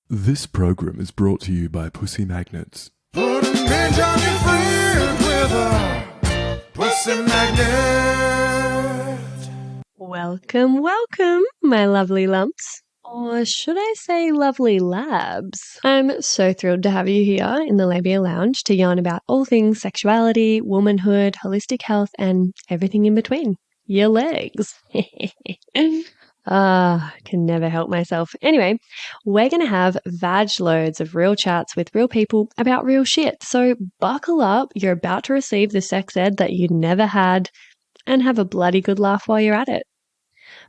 This program is brought to you by Pussy Magnets. Put a midge on your friend with a pussy magnet. Welcome, my lovely lumps. Or should I say lovely labs? I'm so thrilled to have you here in the Labia Lounge to yarn about all things sexuality, womanhood, holistic health, and everything in between. Your legs. Can never help myself. Anyway, we're going to have vag loads of real chats with real people about real shit. So buckle up. You're about to receive the sex ed that you never had and have a bloody good laugh while you're at it.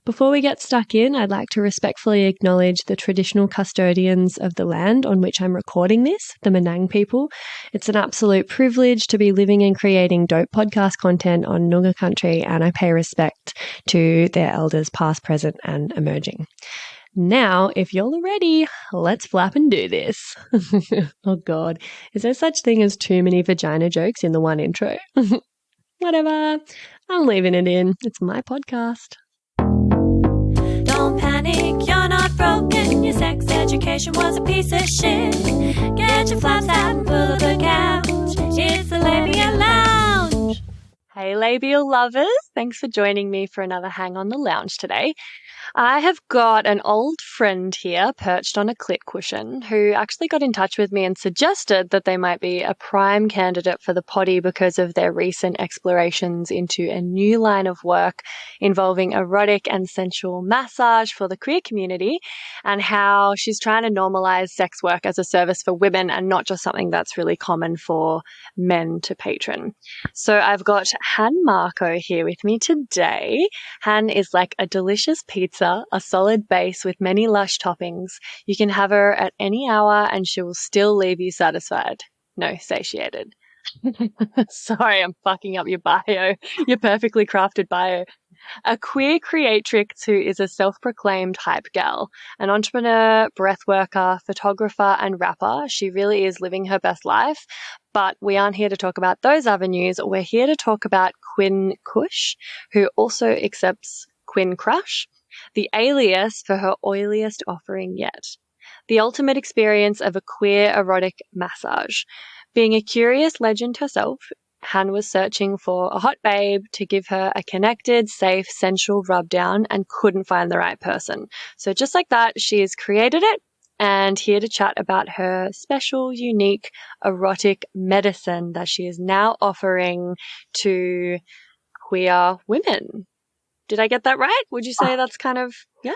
Before we get stuck in, I'd like to respectfully acknowledge the traditional custodians of the land on which I'm recording this, the Menang people. It's an absolute privilege to be living and creating dope podcast content on Noongar country, and I pay respect to their elders past, present, and emerging. Now, if you're all ready, let's flap and do this. Oh God, is there such thing as too many vagina jokes in the one intro? Whatever, I'm leaving it in. It's my podcast. Don't panic, you're not broken. Your sex education was a piece of shit. Get your flaps out and pull up the couch. It's the Labia Lounge. Hey labial lovers, thanks for joining me for another hang on the lounge today. I have got an old friend here perched on a clit cushion who actually got in touch with me and suggested that they might be a prime candidate for the potty because of their recent explorations into a new line of work involving erotic and sensual massage for the queer community, and how she's trying to normalize sex work as a service for women and not just something that's really common for men to patron. So I've got Han Marko here with me today. Han is like a delicious pizza, a solid base with many lush toppings. You can have her at any hour and she will still leave you satisfied. No, satiated. Sorry, I'm fucking up your bio, your perfectly crafted bio. A queer creatrix who is a self-proclaimed hype gal, an entrepreneur, breathworker, photographer, and rapper. She really is living her best life. But we aren't here to talk about those avenues. We're here to talk about Quinn Kush, who also accepts Quinn Crush, the alias for her oiliest offering yet. The ultimate experience of a queer erotic massage. Being a curious legend herself, Han was searching for a hot babe to give her a connected, safe, sensual rub down and couldn't find the right person. So just like that, she has created it and here to chat about her special, unique, erotic medicine that she is now offering to queer women. Did I get that right? Would you say that's kind of, yeah?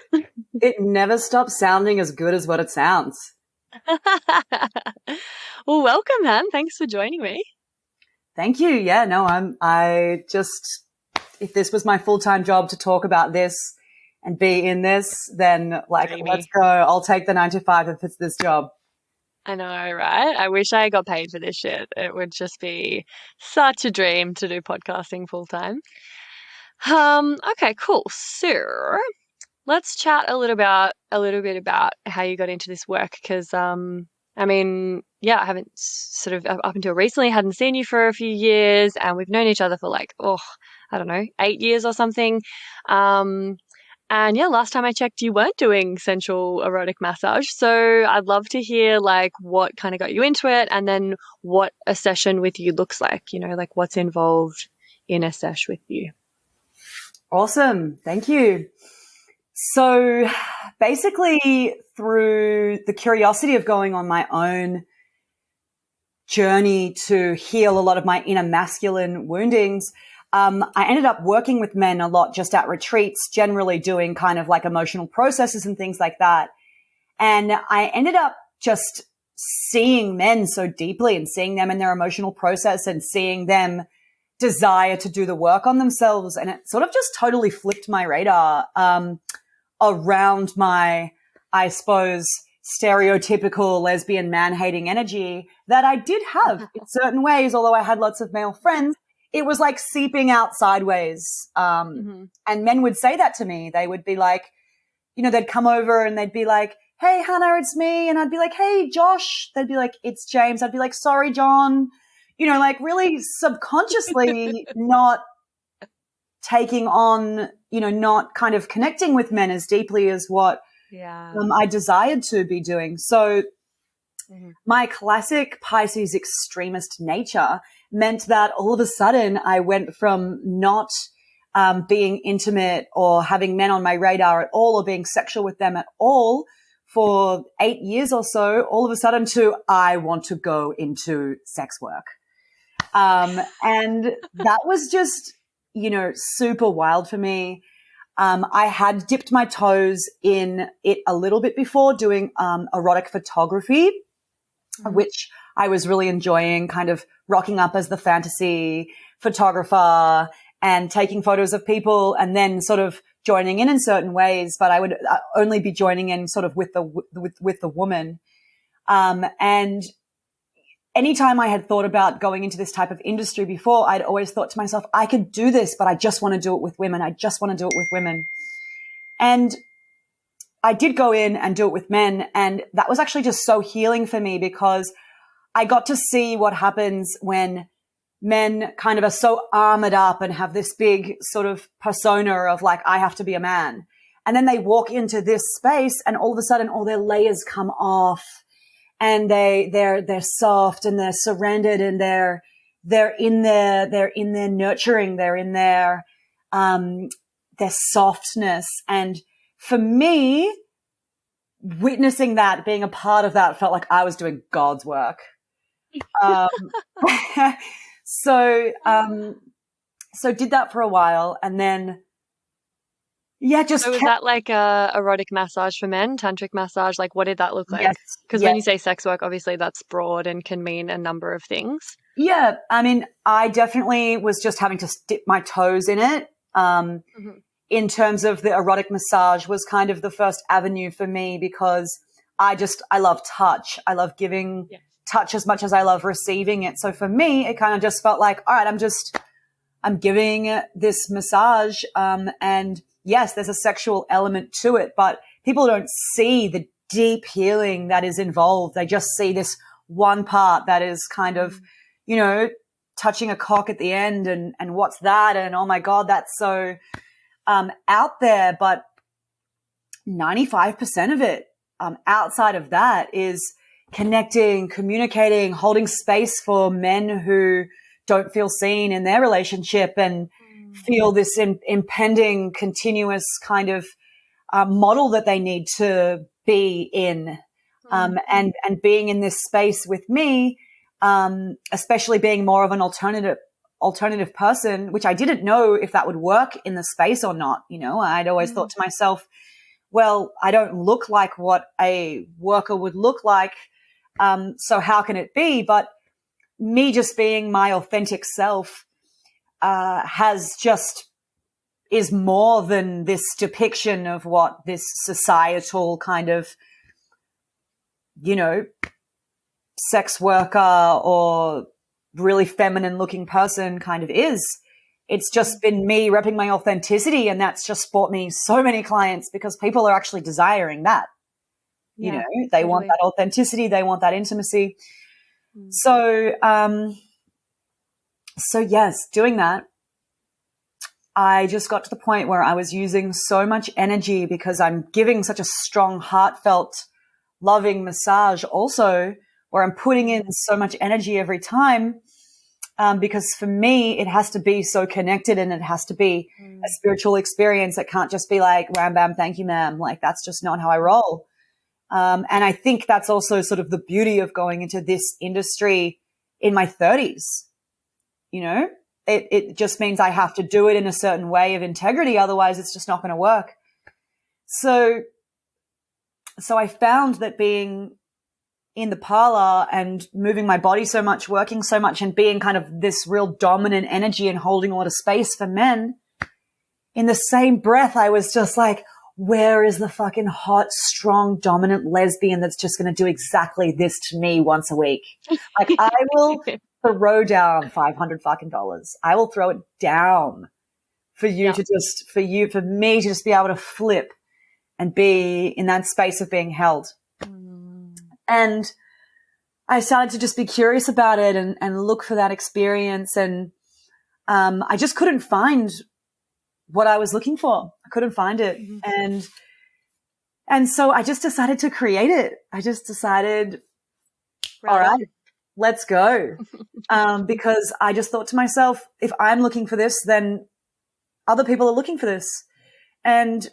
It never stops sounding as good as what it sounds. Well, welcome, Han. Thanks for joining me. Thank you. Yeah, no, if this was my full-time job to talk about this and be in this, then let's go. I'll take the 9 to 5 if it's this job. I know, right? I wish I got paid for this shit. It would just be such a dream to do podcasting full-time. Okay, cool. So let's chat a little bit about how you got into this work, because I haven't sort of up until recently hadn't seen you for a few years, and we've known each other for 8 years or something. And yeah, last time I checked, you weren't doing sensual erotic massage. So I'd love to hear what kind of got you into it, and then what a session with you looks like, what's involved in a sesh with you. Awesome. Thank you. So basically, through the curiosity of going on my own journey to heal a lot of my inner masculine woundings, I ended up working with men a lot just at retreats, generally doing kind of like emotional processes and things like that. And I ended up just seeing men so deeply and seeing them in their emotional process and seeing them desire to do the work on themselves. And it sort of just totally flipped my radar around my, I suppose, stereotypical lesbian man-hating energy that I did have in certain ways. Although I had lots of male friends, it was like seeping out sideways. And men would say that to me. They would be like, they'd come over and they'd be like, "Hey, Hannah, it's me." And I'd be like, "Hey, Josh." They'd be like, "It's James." I'd be like, "Sorry, John." Really subconsciously not taking on, not kind of connecting with men as deeply as what Yeah. I desired to be doing. So Mhm. my classic Pisces extremist nature meant that all of a sudden I went from not being intimate or having men on my radar at all or being sexual with them at all for 8 years or so, all of a sudden to I want to go into sex work. And that was just, super wild for me. I had dipped my toes in it a little bit before doing erotic photography, which I was really enjoying, kind of rocking up as the fantasy photographer and taking photos of people and then sort of joining in certain ways. But I would only be joining in sort of with the woman. And anytime I had thought about going into this type of industry before, I'd always thought to myself, I could do this, but I just want to do it with women. I just want to do it with women. And I did go in and do it with men. And that was actually just so healing for me because I got to see what happens when men kind of are so armored up and have this big sort of persona of like, I have to be a man. And then they walk into this space and all of a sudden all their layers come off and they're soft and they're surrendered and they're in their nurturing, they're in their softness. And for me, witnessing that, being a part of that, felt like I was doing God's work. So did that for a while, and then just. So was that like a erotic massage for men, tantric massage? Like, what did that look like? Yes, Because when you say sex work, obviously that's broad and can mean a number of things. Yeah, I mean, I definitely was just having to dip my toes in it. In terms of the erotic massage was kind of the first avenue for me because I love touch. I love giving touch as much as I love receiving it. So for me, it kind of just felt like, all right, I'm giving this massage. And yes, there's a sexual element to it, but people don't see the deep healing that is involved. They just see this one part that is kind of, touching a cock at the end and what's that? And oh my God, that's so out there. But 95% of it outside of that is connecting, communicating, holding space for men who don't feel seen in their relationship and feel this impending continuous kind of model that they need to be in. And being in this space with me, especially being more of an alternative person, which I didn't know if that would work in the space or not. I'd always thought to myself, well, I don't look like what a worker would look like. So how can it be? But me just being my authentic self, is more than this depiction of what this societal kind of, sex worker or really feminine looking person kind of is. It's just been me repping my authenticity, and that's just brought me so many clients because people are actually desiring that. They want that authenticity, they want that intimacy. So yes, doing that, I just got to the point where I was using so much energy because I'm giving such a strong, heartfelt, loving massage also, where I'm putting in so much energy every time, because for me, it has to be so connected and it has to be a spiritual experience. It can't just be like, wham, bam, thank you, ma'am. Like, that's just not how I roll. And I think that's also sort of the beauty of going into this industry in my 30s. It just means I have to do it in a certain way of integrity. Otherwise, it's just not going to work. So I found that being in the parlor and moving my body so much, working so much, and being kind of this real dominant energy and holding a lot of space for men, in the same breath, I was just like, where is the fucking hot, strong, dominant lesbian that's just going to do exactly this to me once a week? Like, I will throw down $500 fucking dollars. I will throw it down for you for me to just be able to flip and be in that space of being held. And I started to just be curious about it and look for that experience. And I just couldn't find what I was looking for. I couldn't find it. And And so I just decided to create it. I just decided, all right, let's go. Because I just thought to myself, if I'm looking for this, then other people are looking for this. And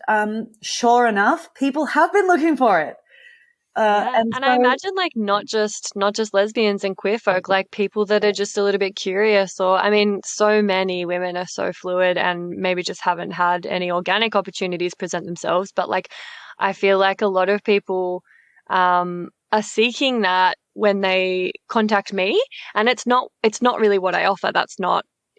sure enough, people have been looking for it. And I imagine like not just lesbians and queer folk, like people that are just a little bit curious, or I mean, so many women are so fluid and maybe just haven't had any organic opportunities present themselves. But like, I feel like a lot of people are seeking that when they contact me, and it's not really what I offer.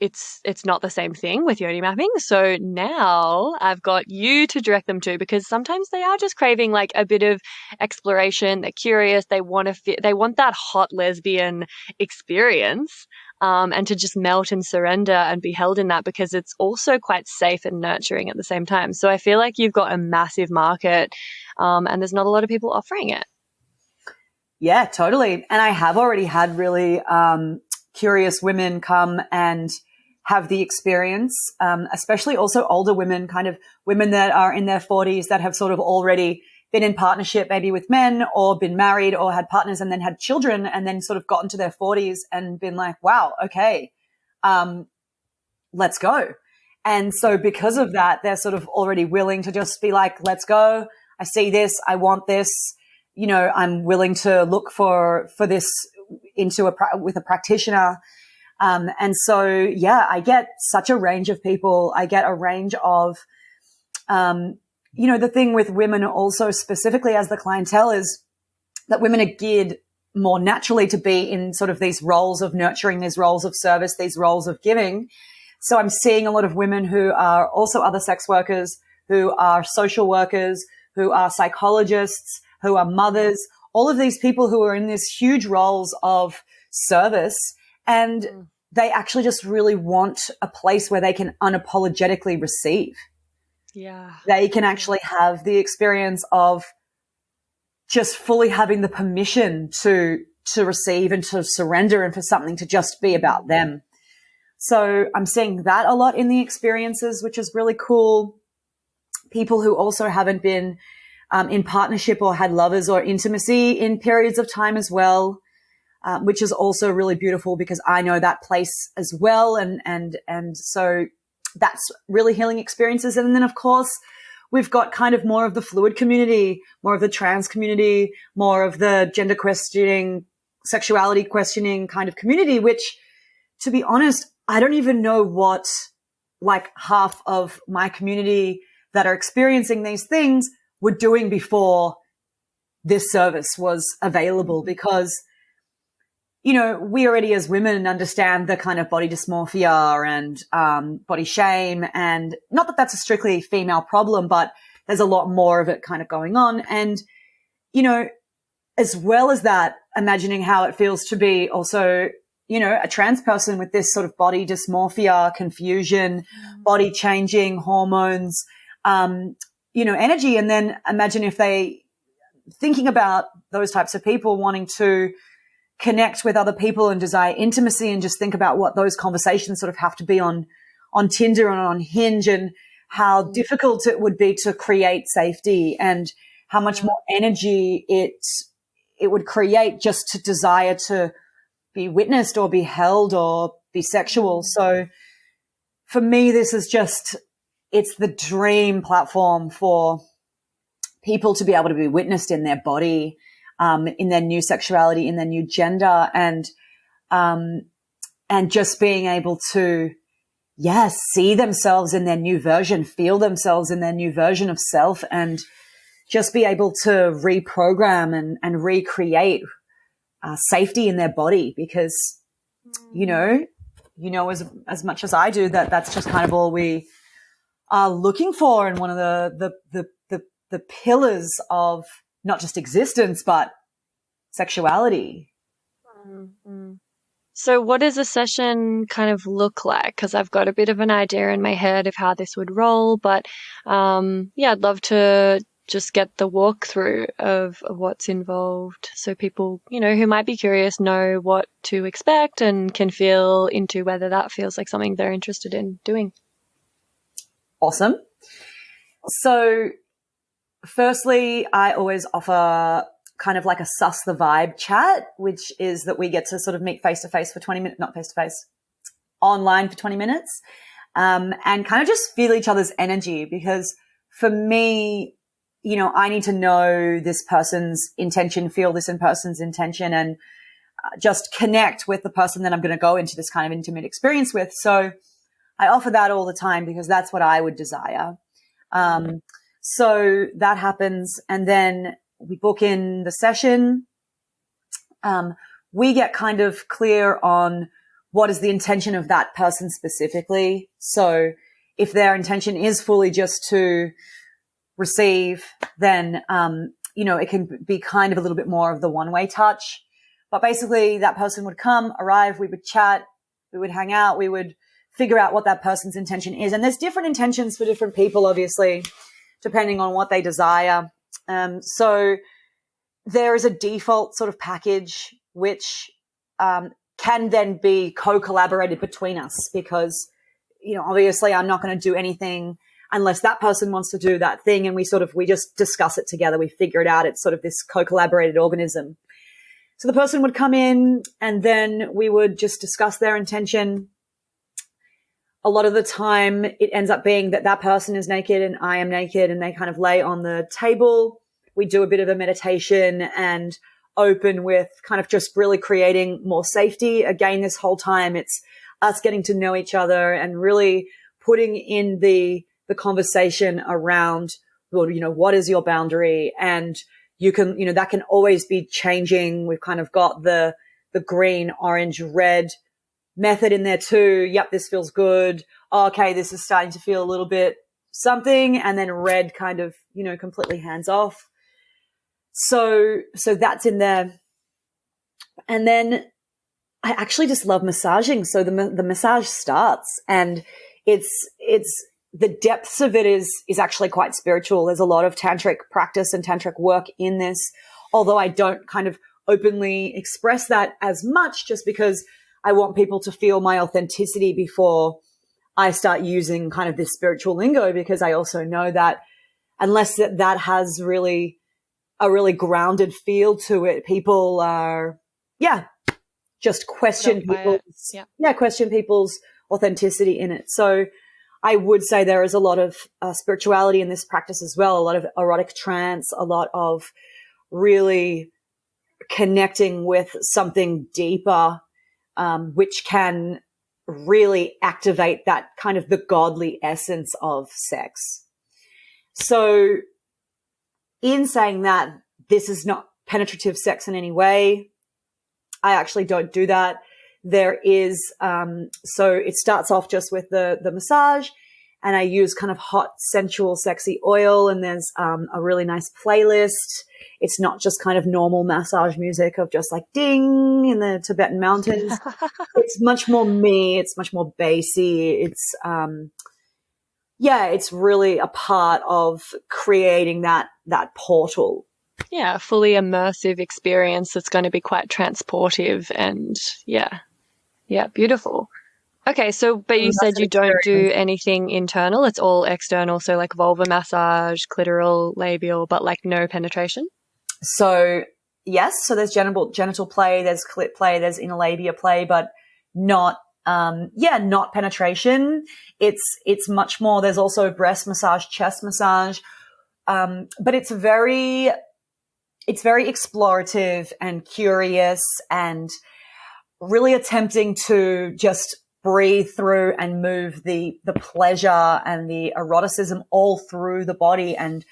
It's not the same thing with yoni mapping. So now I've got you to direct them to, because sometimes they are just craving like a bit of exploration. They're curious. They want that hot lesbian experience, and to just melt and surrender and be held in that, because it's also quite safe and nurturing at the same time. So I feel like you've got a massive market, and there's not a lot of people offering it. Yeah, totally. And I have already had really curious women come and have the experience, especially also older women, kind of women that are in their 40s that have sort of already been in partnership maybe with men, or been married or had partners and then had children, and then sort of gotten to their 40s and been like, wow, okay, let's go. And so because of that, they're sort of already willing to just be like, let's go. I see this. I want this. You know, I'm willing to look for this with a practitioner. And so, yeah, I get such a range of people. I get a range of, the thing with women also specifically as the clientele is that women are geared more naturally to be in sort of these roles of nurturing, these roles of service, these roles of giving. So I'm seeing a lot of women who are also other sex workers, who are social workers, who are psychologists, who are mothers, all of these people who are in these huge roles of service, and they actually just really want a place where they can unapologetically receive. Yeah. They can actually have the experience of just fully having the permission to receive and to surrender, and for something to just be about them. So I'm seeing that a lot in the experiences, which is really cool. People who also haven't been in partnership or had lovers or intimacy in periods of time as well, which is also really beautiful, because I know that place as well. And so that's really healing experiences. And then, of course, we've got kind of more of the fluid community, more of the trans community, more of the gender questioning, sexuality questioning kind of community, which, to be honest, I don't even know what like half of my community that are experiencing these things were doing before this service was available, because, you know, we already as women understand the kind of body dysmorphia and body shame, and not that that's a strictly female problem, but there's a lot more of it kind of going on. And, you know, as well as that, imagining how it feels to be also, you know, a trans person with this sort of body dysmorphia, confusion, body changing, hormones, energy. And then imagine if thinking about those types of people wanting to connect with other people and desire intimacy, and just think about what those conversations sort of have to be on Tinder and on Hinge, and how difficult it would be to create safety, and how much more energy it would create just to desire to be witnessed or be held or be sexual. So for me, this is it's the dream platform for people to be able to be witnessed in their body, in their new sexuality, in their new gender, and just being able to, see themselves in their new version, feel themselves in their new version of self, and just be able to reprogram and recreate safety in their body, because, you know, as much as I do, that's just kind of all we are looking for, and one of the pillars of not just existence, but sexuality. Mm-hmm. So what does a session kind of look like? Because I've got a bit of an idea in my head of how this would roll, but I'd love to just get the walkthrough of what's involved, so people, you know, who might be curious know what to expect and can feel into whether that feels like something they're interested in doing. Awesome. So firstly, I always offer kind of like a suss the vibe chat, which is that we get to sort of meet face to face for 20 minutes, not face to face, online for 20 minutes, and kind of just feel each other's energy. Because for me, you know, I need to know this person's intention, feel this in person's intention, and just connect with the person that I'm going to go into this kind of intimate experience with. So I offer that all the time because that's what I would desire. So that happens. And then we book in the session. We get kind of clear on what is the intention of that person specifically. So if their intention is fully just to receive, then, you know, it can be kind of a little bit more of the one-way touch. But basically that person would come, arrive, we would chat, we would hang out, we would figure out what that person's intention is. And there's different intentions for different people, obviously, depending on what they desire. So there is a default sort of package which can then be co-collaborated between us because, you know, obviously I'm not going to do anything unless that person wants to do that thing. And we just discuss it together. We figure it out. It's sort of this co-collaborated organism. So the person would come in and then we would just discuss their intention. A lot of the time it ends up being that that person is naked and I am naked and they kind of lay on the table. We do a bit of a meditation and open with kind of just really creating more safety. Again, this whole time it's us getting to know each other and really putting in the conversation around, well, you know, what is your boundary? And you can, you know, that can always be changing. We've kind of got the green, orange, red method in there too. Yep, this feels good. Oh, okay, this is starting to feel a little bit something. And then red kind of, you know, completely hands off. So that's in there. And then I actually just love massaging. So the massage starts and it's the depths of it is actually quite spiritual. There's a lot of tantric practice and tantric work in this, although I don't kind of openly express that as much just because I want people to feel my authenticity before I start using kind of this spiritual lingo, because I also know that unless that has really a really grounded feel to it, people are, just question people's authenticity in it. So I would say there is a lot of spirituality in this practice as well, a lot of erotic trance, a lot of really connecting with something deeper, which can really activate that kind of the godly essence of sex. So in saying that, this is not penetrative sex in any way. I actually don't do that. There is, so it starts off just with the massage, and I use kind of hot, sensual, sexy oil, and there's a really nice playlist. It's not just kind of normal massage music of just like ding in the Tibetan mountains. It's much more me. It's much more bassy. It's, it's really a part of creating that portal. Yeah, a fully immersive experience that's going to be quite transportive and beautiful. Okay, so but you said you don't do anything internal, it's all external, so like vulva massage, clitoral, labial, but like no penetration? So yes, so there's genital play, there's clit play, there's inner labia play, but not penetration. It's much more. There's also breast massage, chest massage, but it's very explorative and curious and really attempting to just breathe through and move the pleasure and the eroticism all through the body and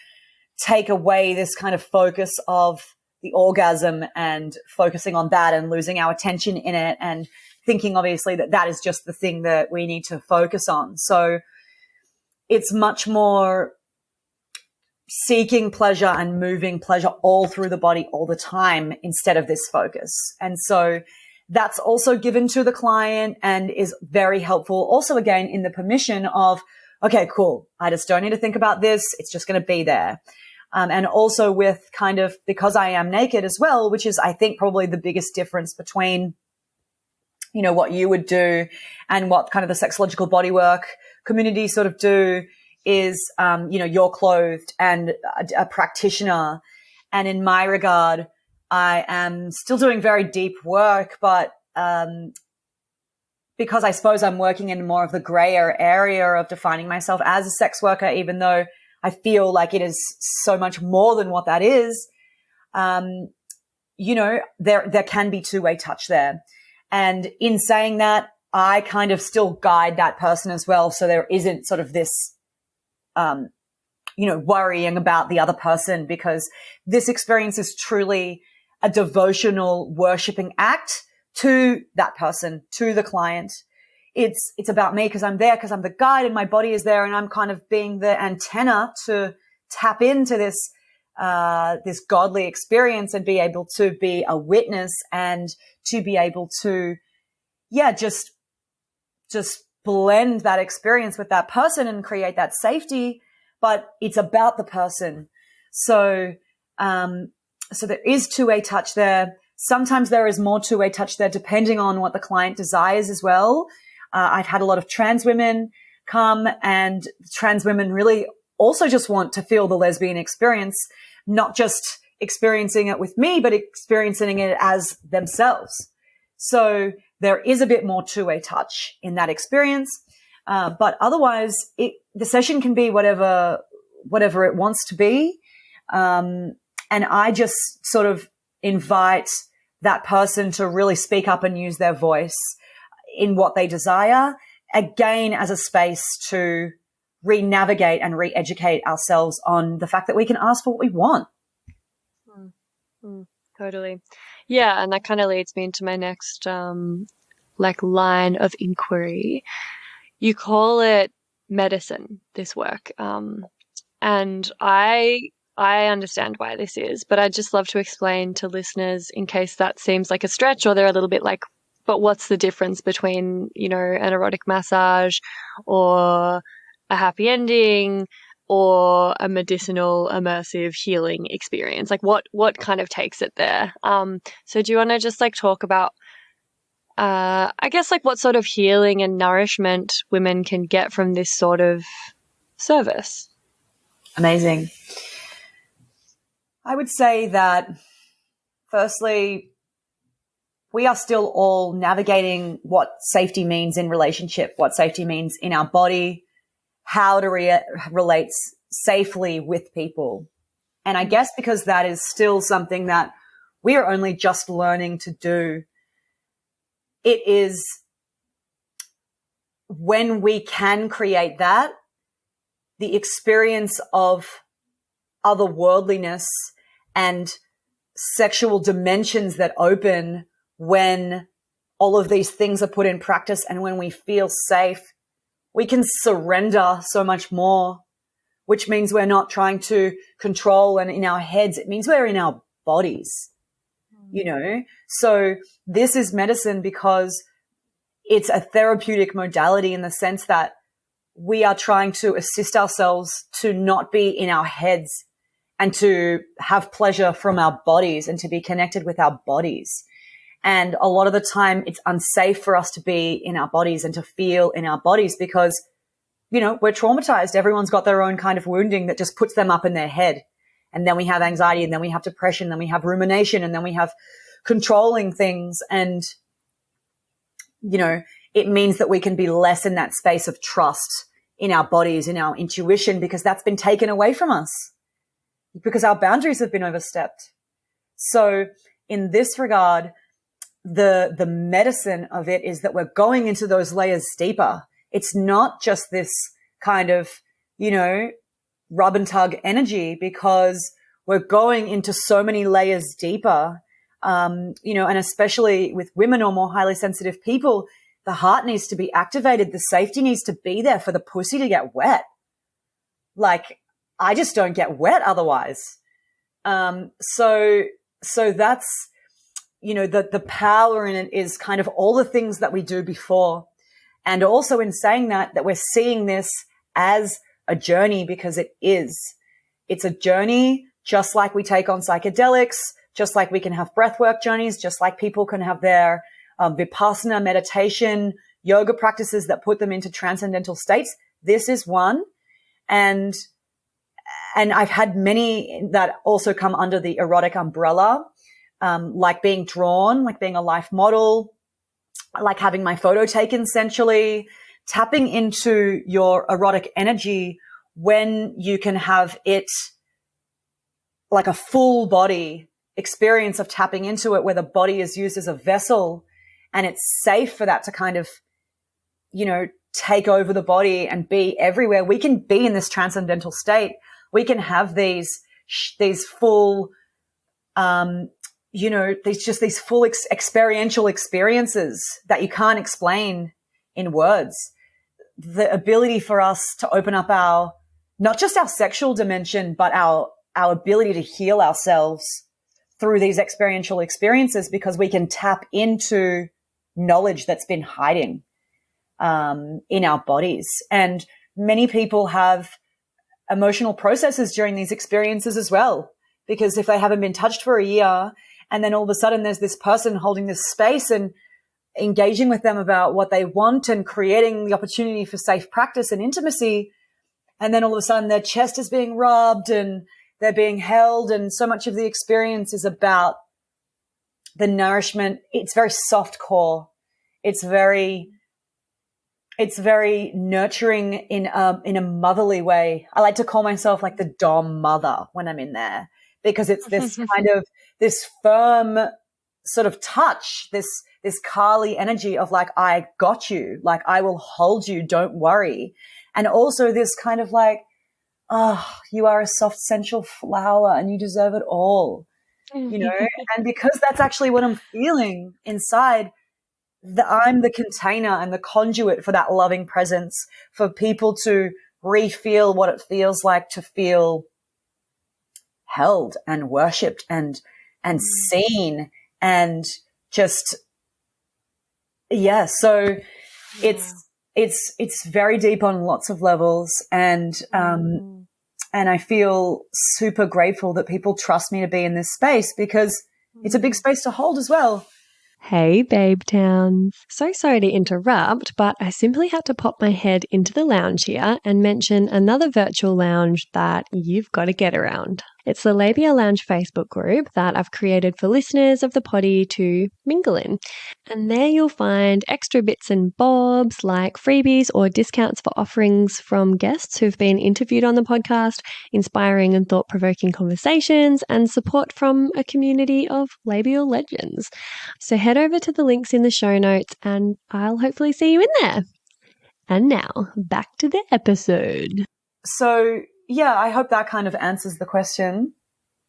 take away this kind of focus of the orgasm and focusing on that and losing our attention in it and thinking obviously that is just the thing that we need to focus on. So it's much more seeking pleasure and moving pleasure all through the body all the time instead of this focus. And so that's also given to the client and is very helpful. Also, again, in the permission of, okay, cool, I just don't need to think about this. It's just going to be there. And also with kind of, because I am naked as well, which is, I think, probably the biggest difference between, you know, what you would do and what kind of the sexological bodywork community sort of do, is, you're clothed and a practitioner. And in my regard, I am still doing very deep work, but because I suppose I'm working in more of the grayer area of defining myself as a sex worker, even though I feel like it is so much more than what that is, there can be two-way touch there. And in saying that, I kind of still guide that person as well. So there isn't sort of this, worrying about the other person, because this experience is truly a devotional worshiping act to that person, to the client. It's about me because I'm there, because I'm the guide and my body is there, and I'm kind of being the antenna to tap into this godly experience and be able to be a witness and to be able to, just blend that experience with that person and create that safety. But it's about the person. So there is two-way touch there. Sometimes there is more two-way touch there depending on what the client desires as well. I've had a lot of trans women come, and trans women really also just want to feel the lesbian experience, not just experiencing it with me, but experiencing it as themselves. So there is a bit more two-way touch in that experience. But otherwise, the session can be whatever it wants to be. And I just sort of invite that person to really speak up and use their voice in what they desire, again, as a space to re-navigate and re-educate ourselves on the fact that we can ask for what we want. Totally. Yeah, and that kind of leads me into my next line of inquiry. You call it medicine, this work. And I understand why this is, but I'd just love to explain to listeners in case that seems like a stretch or they're a little bit like, but what's the difference between, an erotic massage or a happy ending or a medicinal immersive healing experience? Like what kind of takes it there? So do you want to just talk about I guess what sort of healing and nourishment women can get from this sort of service? Amazing. I would say that firstly, we are still all navigating what safety means in relationship, what safety means in our body, how to relate safely with people. And I guess because that is still something that we are only just learning to do, it is when we can create that, the experience of otherworldliness and sexual dimensions that open when all of these things are put in practice, and when we feel safe, we can surrender so much more, which means we're not trying to control and in our heads. It means we're in our bodies, So this is medicine because it's a therapeutic modality in the sense that we are trying to assist ourselves to not be in our heads and to have pleasure from our bodies and to be connected with our bodies. And a lot of the time it's unsafe for us to be in our bodies and to feel in our bodies because, we're traumatized. Everyone's got their own kind of wounding that just puts them up in their head. And then we have anxiety, and then we have depression, and then we have rumination, and then we have controlling things. And, it means that we can be less in that space of trust in our bodies, in our intuition, because that's been taken away from us because our boundaries have been overstepped. So in this regard, the medicine of it is that we're going into those layers deeper. It's not just this kind of, rub and tug energy, because we're going into so many layers deeper, and especially with women or more highly sensitive people, the heart needs to be activated. The safety needs to be there for the pussy to get wet. I just don't get wet otherwise. So that's, the power in it is kind of all the things that we do before. And also in saying that we're seeing this as a journey, because it is. It's a journey, just like we take on psychedelics, just like we can have breathwork journeys, just like people can have their vipassana meditation, yoga practices that put them into transcendental states. This is one. And I've had many that also come under the erotic umbrella, like being drawn, like being a life model, like having my photo taken sensually, tapping into your erotic energy when you can have it like a full body experience of tapping into it, where the body is used as a vessel and it's safe for that to kind of, you know, take over the body and be everywhere. We can be in this transcendental state. We can have these full, you know, these full experiential experiences that you can't explain in words. The ability for us to open up not just our sexual dimension, but our ability to heal ourselves through these experiential experiences, because we can tap into knowledge that's been hiding in our bodies. And many people have emotional processes during these experiences as well, because if they haven't been touched for a year and then all of a sudden there's this person holding this space and engaging with them about what they want and creating the opportunity for safe practice and intimacy, and then all of a sudden their chest is being rubbed and they're being held, and so much of the experience is about the nourishment. It's very soft core. It's very nurturing in a motherly way. I like to call myself like the Dom mother when I'm in there, because it's this kind of this firm sort of touch, this Kali energy of like, I got you, like I will hold you, don't worry. And also this kind of like, oh, you are a soft, sensual flower and you deserve it all, you know? And because that's actually what I'm feeling inside, I'm the container and the conduit for that loving presence, for people to re-feel what it feels like to feel held and worshipped and seen, and just, yeah. So it's very deep on lots of levels. And I feel super grateful that people trust me to be in this space, because it's a big space to hold as well. Hey, Babe Towns. So sorry to interrupt, but I simply had to pop my head into the lounge here and mention another virtual lounge that you've got to get around. It's the Labia Lounge Facebook group that I've created for listeners of the potty to mingle in. And there you'll find extra bits and bobs like freebies or discounts for offerings from guests who've been interviewed on the podcast, inspiring and thought-provoking conversations, and support from a community of labial legends. So head over to the links in the show notes and I'll hopefully see you in there. And now, back to the episode. So, yeah, I hope that kind of answers the question.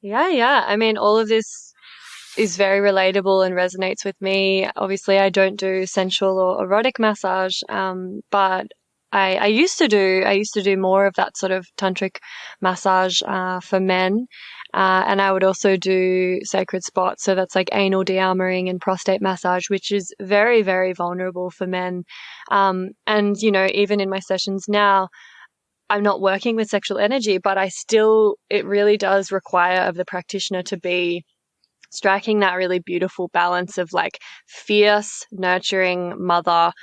Yeah. I mean, all of this is very relatable and resonates with me. Obviously, I don't do sensual or erotic massage, but I used to do more of that sort of tantric massage for men. And I would also do sacred spots. So that's like anal de-armoring and prostate massage, which is very, very vulnerable for men. And, you know, even in my sessions now, I'm not working with sexual energy, but it really does require of the practitioner to be striking that really beautiful balance of like fierce, nurturing mother,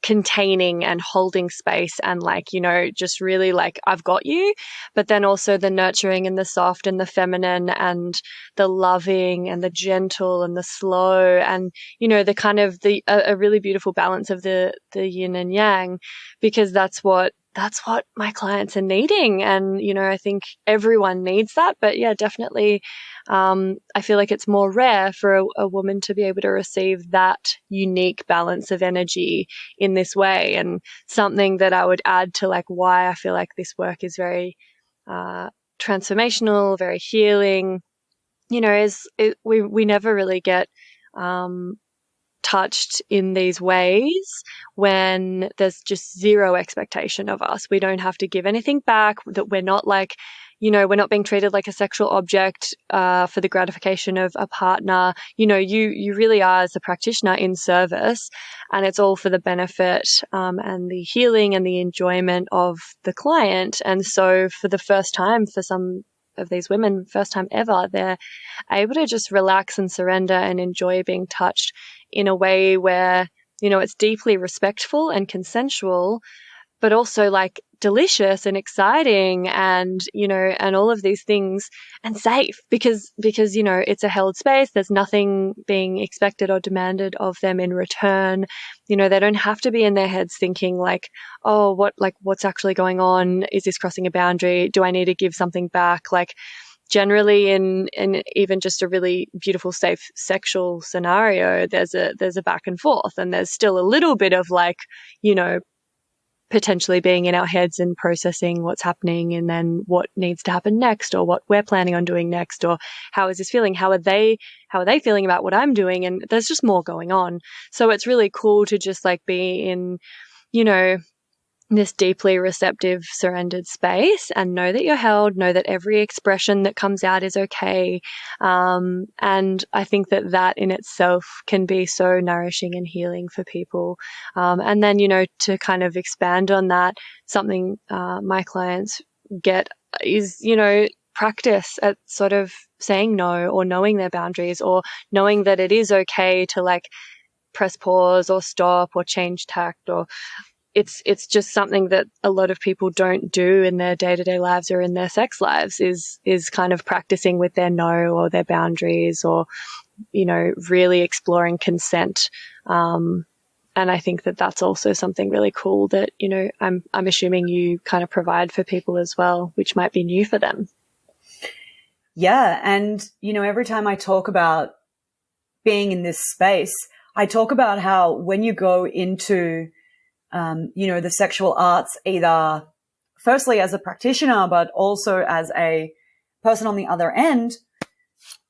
containing and holding space, and like, you know, just really like, I've got you, but then also the nurturing and the soft and the feminine and the loving and the gentle and the slow, and, you know, the kind of a really beautiful balance of the yin and yang, because that's what my clients are needing. And, you know, I think everyone needs that, but yeah, definitely. I feel like it's more rare for a woman to be able to receive that unique balance of energy in this way. And something that I would add to like why I feel like this work is very transformational, very healing, you know, we never really get touched in these ways when there's just zero expectation of us. We don't have to give anything back, that we're not like, you know, we're not being treated like a sexual object for the gratification of a partner. You know, you really are, as a practitioner, in service, and it's all for the benefit and the healing and the enjoyment of the client. And so for the first time, for some of these women, first time ever, they're able to just relax and surrender and enjoy being touched in a way where, you know, it's deeply respectful and consensual, but also like delicious and exciting and, and all of these things, and safe because, it's a held space. There's nothing being expected or demanded of them in return. They don't have to be in their heads thinking like, oh, what's actually going on? Is this crossing a boundary? Do I need to give something back? Like, generally in even just a really beautiful, safe sexual scenario, there's a back and forth, and there's still a little bit of like, potentially being in our heads and processing what's happening and then what needs to happen next, or what we're planning on doing next, or how is this feeling? How are they feeling about what I'm doing? And there's just more going on. So it's really cool to just like be in, this deeply receptive, surrendered space, and know that you're held, know that every expression that comes out is okay. And I think that in itself can be so nourishing and healing for people. And then, to kind of expand on that, something my clients get is, practice at sort of saying no, or knowing their boundaries, or knowing that it is okay to like press pause or stop or change tact, or it's just something that a lot of people don't do in their day-to-day lives or in their sex lives, is kind of practicing with their no or their boundaries, or, really exploring consent. And I think that that's also something really cool that, I'm assuming you kind of provide for people as well, which might be new for them. Yeah. And, every time I talk about being in this space, I talk about how when you go into the sexual arts, either firstly as a practitioner, but also as a person on the other end,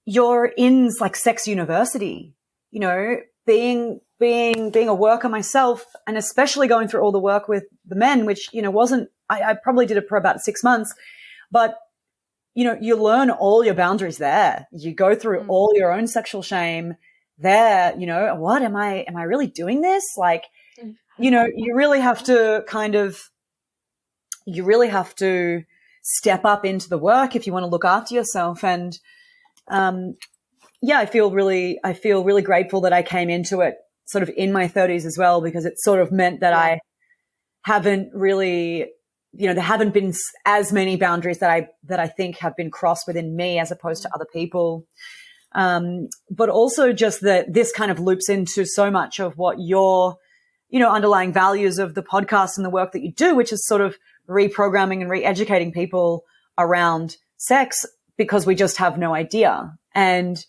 you're in like sex university, being a worker myself, and especially going through all the work with the men, which, I probably did it for about 6 months, but, you learn all your boundaries there. You go through all your own sexual shame there, what am I really doing this? Like, you really have to step up into the work if you want to look after yourself. And, I feel really grateful that I came into it sort of in my 30s as well, because it sort of meant that I haven't really, there haven't been as many boundaries that I think have been crossed within me as opposed to other people. But also just that this kind of loops into so much of what your underlying values of the podcast and the work that you do, which is sort of reprogramming and re-educating people around sex, because we just have no idea. And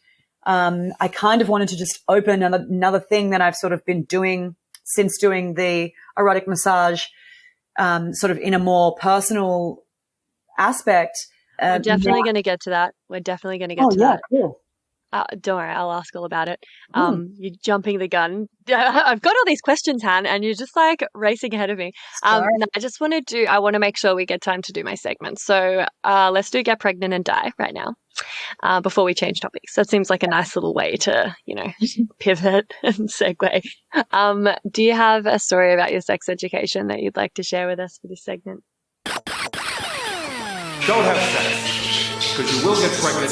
I kind of wanted to just open another thing that I've sort of been doing since doing the erotic massage, sort of in a more personal aspect. We're definitely going to get to that. Oh, yeah, cool. Don't worry, I'll ask all about it. You're jumping the gun. I've got all these questions, Han, and you're just like racing ahead of me. No, I want to make sure we get time to do my segment. So let's do Get Pregnant and Die right now, before we change topics. That seems like a nice little way to, pivot and segue. Do you have a story about your sex education that you'd like to share with us for this segment? Don't have sex, because you will get pregnant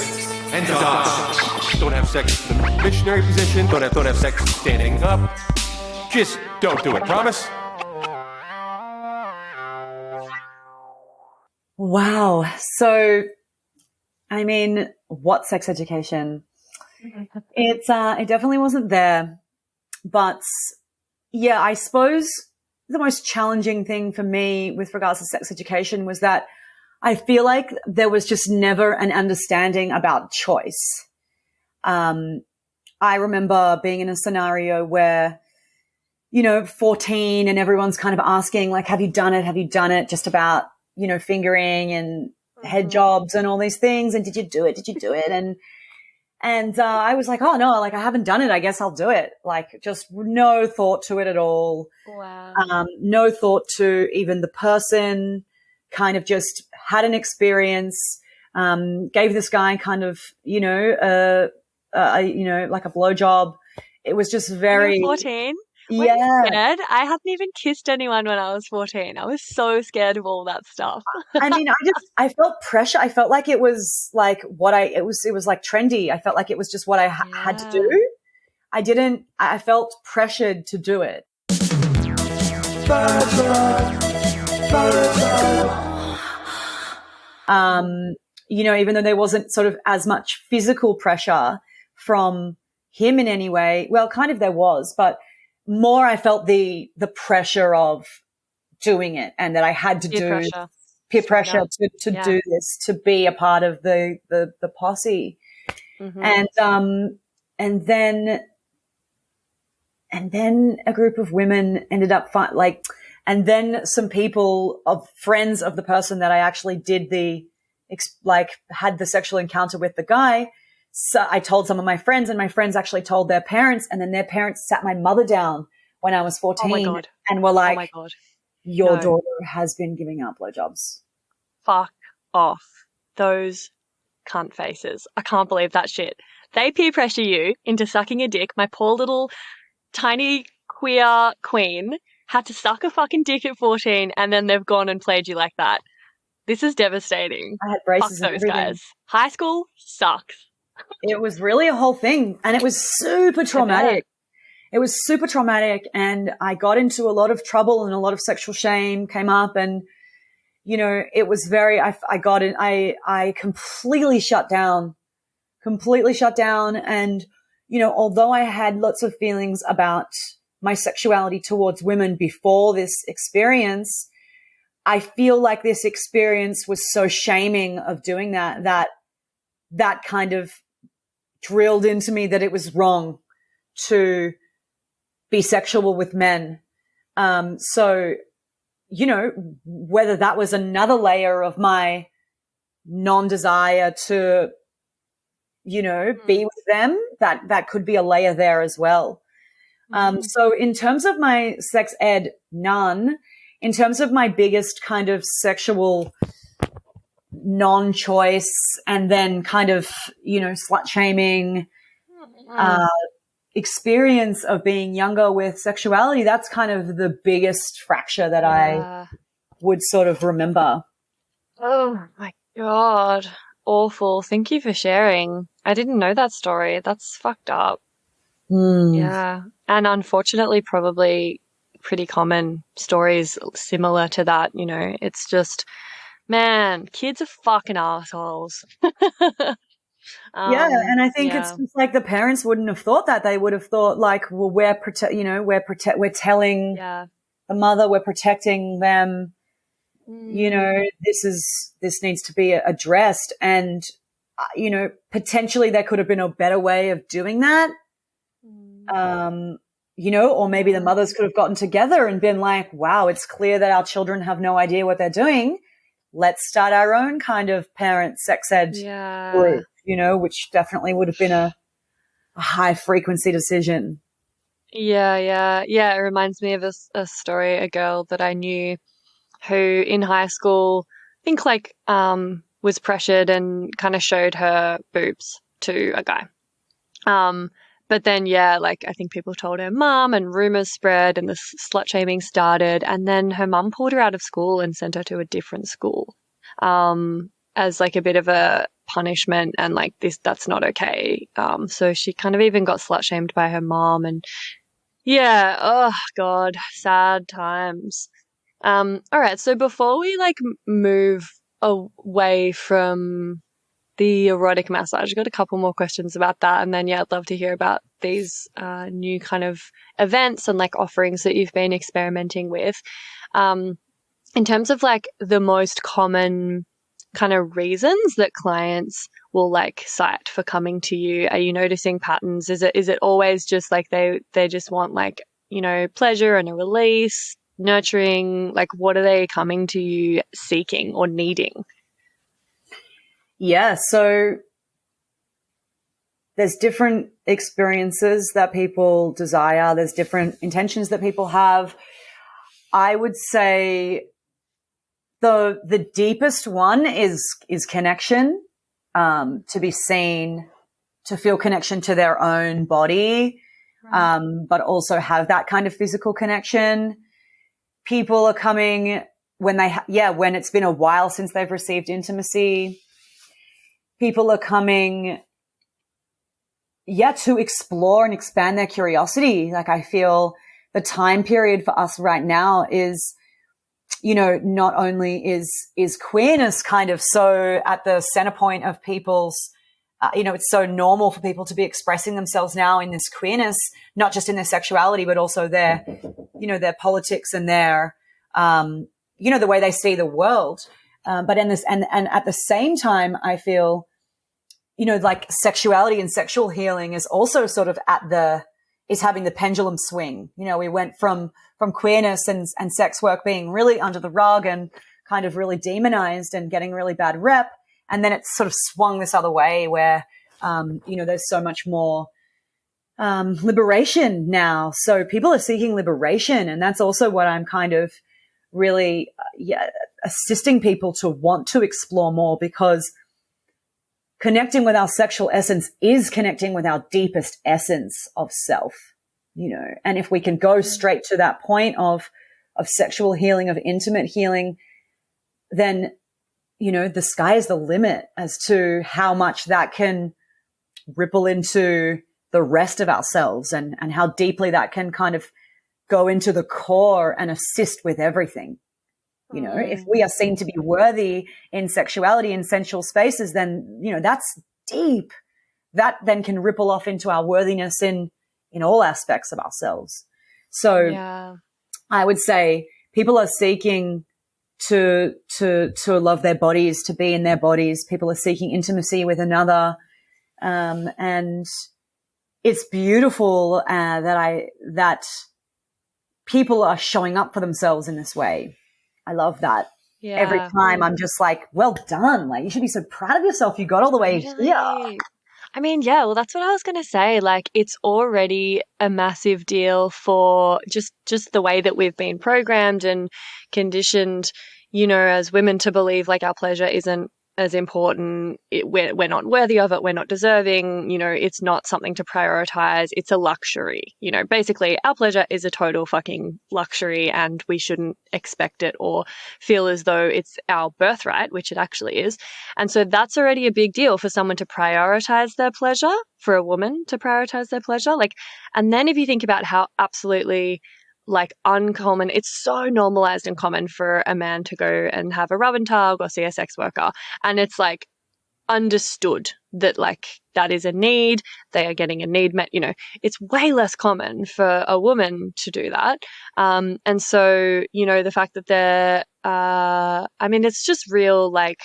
and die. Don't have sex in the missionary position. Don't have sex standing up. Just don't do it. Promise? Wow. So, I mean, what sex education? It definitely wasn't there. But yeah, I suppose the most challenging thing for me with regards to sex education was that I feel like there was just never an understanding about choice. I remember being in a scenario where, 14 and everyone's kind of asking like, have you done it? Have you done it? Just about, fingering and head jobs and all these things. And did you do it? Did you do it? And I was like, oh no, like I haven't done it. I guess I'll do it. Like just no thought to it at all. Wow. No thought to even the person, kind of just had an experience, gave this guy kind of, like a blowjob. It was just very 14. Yeah. Scared? I hadn't even kissed anyone when I was 14. I was so scared of all that stuff. I mean, I felt pressure. I felt like it was like it was like trendy. I felt like it was just what I had to do. I felt pressured to do it. That's right. Even though there wasn't sort of as much physical pressure from him in any way, well, kind of there was, but more I felt the pressure of doing it, and that I had to peer pressure to do this, to be a part of the posse. Mm-hmm. And then a group of women ended up and then some people of friends of the person that I actually did had the sexual encounter with the guy. So I told some of my friends, and my friends actually told their parents, and then their parents sat my mother down when I was 14 and were like, "Oh my God, your daughter has been giving out blowjobs." Fuck off. Those cunt faces. I can't believe that shit. They peer pressure you into sucking a dick. My poor little tiny queer queen had to suck a fucking dick at 14, and then they've gone and played you like that. This is devastating. I had braces Fuck and those everything. guys. High school sucks. It was really a whole thing, and it was super traumatic. It was super traumatic, and I got into a lot of trouble, and a lot of sexual shame came up, and it was very. I completely shut down, and although I had lots of feelings about my sexuality towards women before this experience, I feel like this experience was so shaming of doing that kind of drilled into me that it was wrong to be sexual with men. So, whether that was another layer of my non-desire to, be with them, that could be a layer there as well. So in terms of my sex ed, none. In terms of my biggest kind of sexual non-choice, and then kind of, slut shaming experience of being younger with sexuality, that's kind of the biggest fracture that I would sort of remember. Oh my God. Awful. Thank you for sharing. I didn't know that story. That's fucked up. Yeah. And unfortunately, probably pretty common stories similar to that. It's just, man, kids are fucking assholes. And I think it's just like the parents wouldn't have thought that. They would have thought like, well, we're telling the mother, we're protecting them. This needs to be addressed, and potentially there could have been a better way of doing that. Or maybe the mothers could have gotten together and been like, wow, it's clear that our children have no idea what they're doing. Let's start our own kind of parent sex ed group, which definitely would have been a high frequency decision. Yeah. It reminds me of a story, a girl that I knew who in high school, I think was pressured and kind of showed her boobs to a guy. But then, I think people told her mum, and rumors spread, and the slut shaming started. And then her mum pulled her out of school and sent her to a different school, as like a bit of a punishment, and like that's not okay. So she kind of even got slut shamed by her mom, and oh God, sad times. All right. So before we move away from the erotic massage, I've got a couple more questions about that, and then I'd love to hear about these new kind of events and offerings that you've been experimenting with. In terms of the most common kind of reasons that clients will cite for coming to you, are you noticing patterns? Is it always just they just want pleasure and a release, nurturing? What are they coming to you seeking or needing? Yeah, so there's different experiences that people desire. There's different intentions that people have. I would say the deepest one is connection, to be seen, to feel connection to their own body, but also have that kind of physical connection. People are coming when when it's been a while since they've received intimacy. People are coming, to explore and expand their curiosity. I feel the time period for us right now is not only is queerness kind of so at the center point of people's, it's so normal for people to be expressing themselves now in this queerness, not just in their sexuality, but also their politics and their, the way they see the world. But in this, and at the same time, I feel, like sexuality and sexual healing is also sort of is having the pendulum swing. We went from queerness and sex work being really under the rug and kind of really demonized and getting really bad rep. And then it's sort of swung this other way where, there's so much more liberation now. So people are seeking liberation. And that's also what I'm kind of really assisting people to want to explore more, because connecting with our sexual essence is connecting with our deepest essence of self, and if we can go straight to that point of sexual healing, of intimate healing, then, the sky is the limit as to how much that can ripple into the rest of ourselves and how deeply that can kind of go into the core and assist with everything. If we are seen to be worthy in sexuality and sensual spaces, then, that's deep. That then can ripple off into our worthiness in all aspects of ourselves. So I would say people are seeking to love their bodies, to be in their bodies. People are seeking intimacy with another. And it's beautiful that people are showing up for themselves in this way. I love that. Yeah. Every time I'm just like, well done. Like, you should be so proud of yourself. You got all the way here. I mean, yeah, well, that's what I was going to say. Like, it's already a massive deal for just the way that we've been programmed and conditioned, as women to believe like our pleasure isn't as important. We're not worthy of it. We're not deserving. It's not something to prioritize. It's a luxury. Basically our pleasure is a total fucking luxury, and we shouldn't expect it or feel as though it's our birthright, which it actually is. And so that's already a big deal for someone to prioritize their pleasure, for a woman to prioritize their pleasure. Like, and then if you think about how absolutely like uncommon, it's so normalized and common for a man to go and have a rub and tug or see a sex worker, and it's like understood that like that is a need, they are getting a need met. It's way less common for a woman to do that, and so the fact that they're it's just real like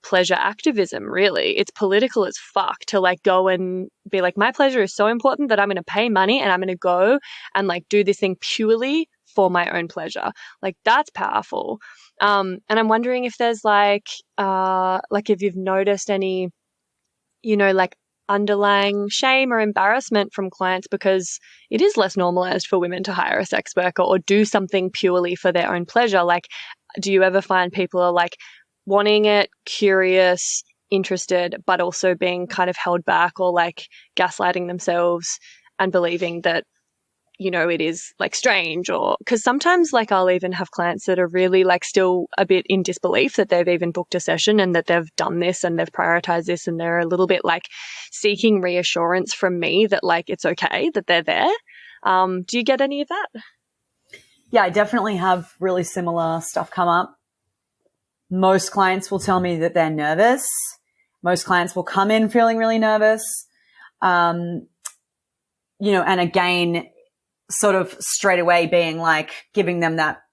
pleasure activism, really. It's political as fuck to like go and be like, my pleasure is so important that I'm going to pay money and I'm going to go and like do this thing purely for my own pleasure. Like, that's powerful. And I'm wondering if there's like if you've noticed any, like underlying shame or embarrassment from clients, because it is less normalized for women to hire a sex worker or do something purely for their own pleasure. Like, do you ever find people are like wanting it, curious, interested, but also being kind of held back or like gaslighting themselves and believing that, it is like strange? Or because sometimes like I'll even have clients that are really like still a bit in disbelief that they've even booked a session and that they've done this and they've prioritized this, and they're a little bit like seeking reassurance from me that like it's okay, that they're there. Do you get any of that? Yeah, I definitely have really similar stuff come up. Most clients will tell me that they're nervous. Most clients will come in feeling really nervous. And again, sort of straight away being like giving them that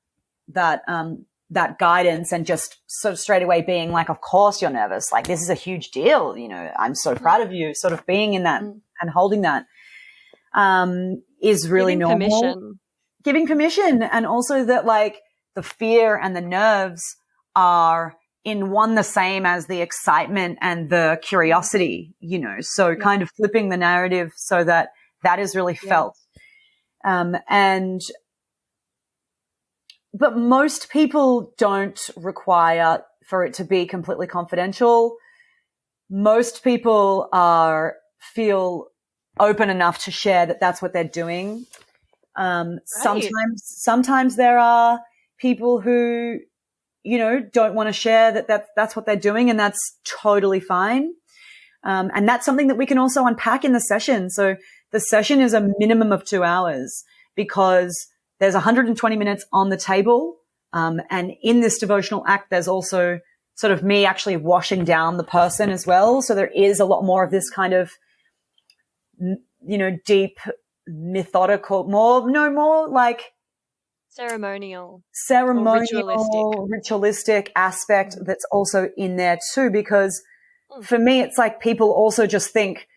guidance, and just sort of straight away being like, of course you're nervous. Like, this is a huge deal. I'm so proud of you. Sort of being in that and holding that is really normal. Giving permission. And also that like the fear and the nerves are in one the same as the excitement and the curiosity, so kind of flipping the narrative so that is really felt. But most people don't require for it to be completely confidential. Most people feel open enough to share that that's what they're doing. Sometimes there are people who, don't want to share that's what they're doing, and that's totally fine. And that's something that we can also unpack in the session. So the session is a minimum of 2 hours, because there's 120 minutes on the table And in this devotional act, there's also sort of me actually washing down the person as well. So there is a lot more of this kind of, deep methodical, more like Ceremonial, ritualistic aspect that's also in there too, because for me, it's like people also just think,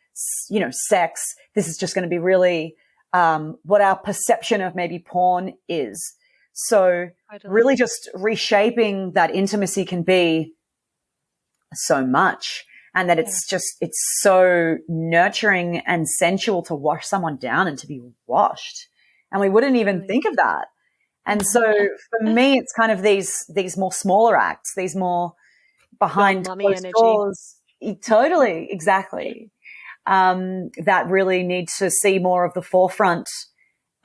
sex, this is just going to be really what our perception of maybe porn is. So really just reshaping that intimacy can be so much, and that it's so nurturing and sensual to wash someone down and to be washed. And we wouldn't even think of that. And so for me, it's kind of these more smaller acts, these more behind closed doors. Totally, exactly. That really need to see more of the forefront.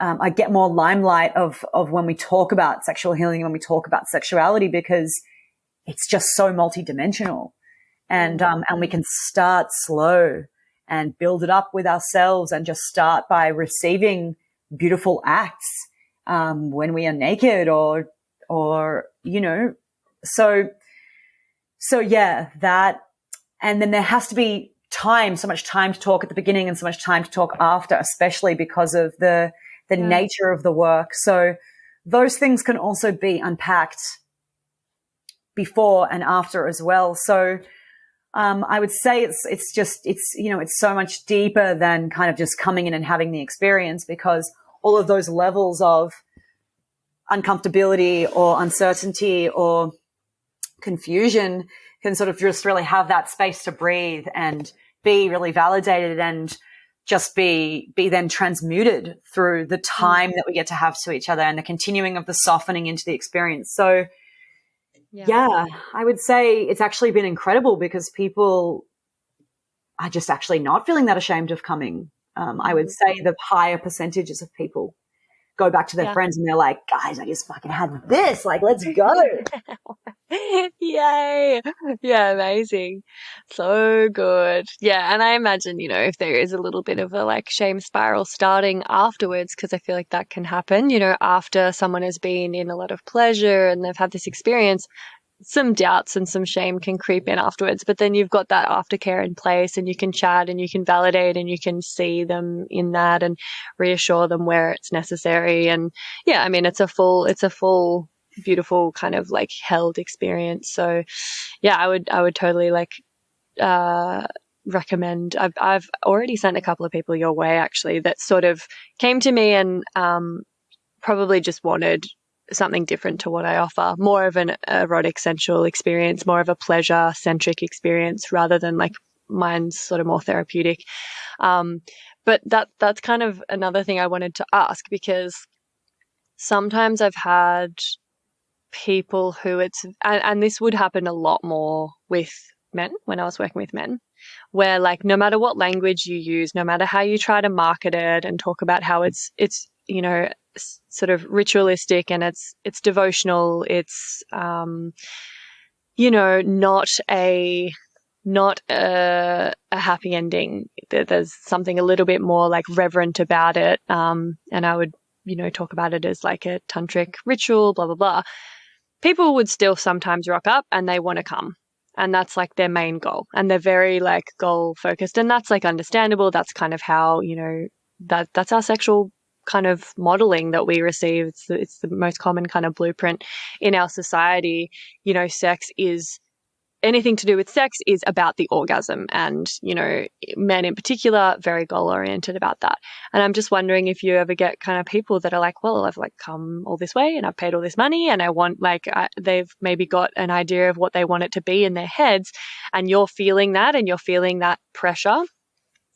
I get more limelight of when we talk about sexual healing, when we talk about sexuality, because it's just so multidimensional. And we can start slow and build it up with ourselves, and just start by receiving beautiful acts when we are naked or so yeah, that. And then there has to be so much time to talk at the beginning and so much time to talk after, especially because of the nature of the work. So those things can also be unpacked before and after as well. So I would say it's so much deeper than kind of just coming in and having the experience, because all of those levels of uncomfortability or uncertainty or confusion can sort of just really have that space to breathe and be really validated, and just be then transmuted through the time that we get to have to each other, and the continuing of the softening into the experience. So yeah, I would say it's actually been incredible, because people are just actually not feeling that ashamed of coming. I would say the higher percentages of people go back to their friends and they're like, guys, I just fucking had this. Like, let's go. Yay. Yeah, amazing. So good. Yeah, and I imagine, if there is a little bit of a like shame spiral starting afterwards, because I feel like that can happen, after someone has been in a lot of pleasure and they've had this experience, some doubts and some shame can creep in afterwards, but then you've got that aftercare in place, and you can chat and you can validate and you can see them in that and reassure them where it's necessary. And yeah, I mean, it's a full beautiful kind of like held experience. So yeah, I would totally like recommend. I've already sent a couple of people your way actually that sort of came to me and probably just wanted something different to what I offer, more of an erotic sensual experience, more of a pleasure centric experience rather than like mine's sort of more therapeutic. But that's kind of another thing I wanted to ask, because sometimes I've had people who and this would happen a lot more with men when I was working with men, where like no matter what language you use, no matter how you try to market it and talk about how it's sort of ritualistic and it's devotional, it's not a happy ending. There's something a little bit more like reverent about it, and I would talk about it as like a tantric ritual, blah blah blah. People would still sometimes rock up and they want to come, and that's like their main goal, and they're very like goal focused, and that's like understandable. That's kind of how that's our sexual kind of modeling that we receive. It's the most common kind of blueprint in our society. Sex is anything to do with sex is about the orgasm, and men in particular very goal oriented about that. And I'm just wondering if you ever get kind of people that are like, well, I've like come all this way and I've paid all this money and I want they've maybe got an idea of what they want it to be in their heads, and you're feeling that pressure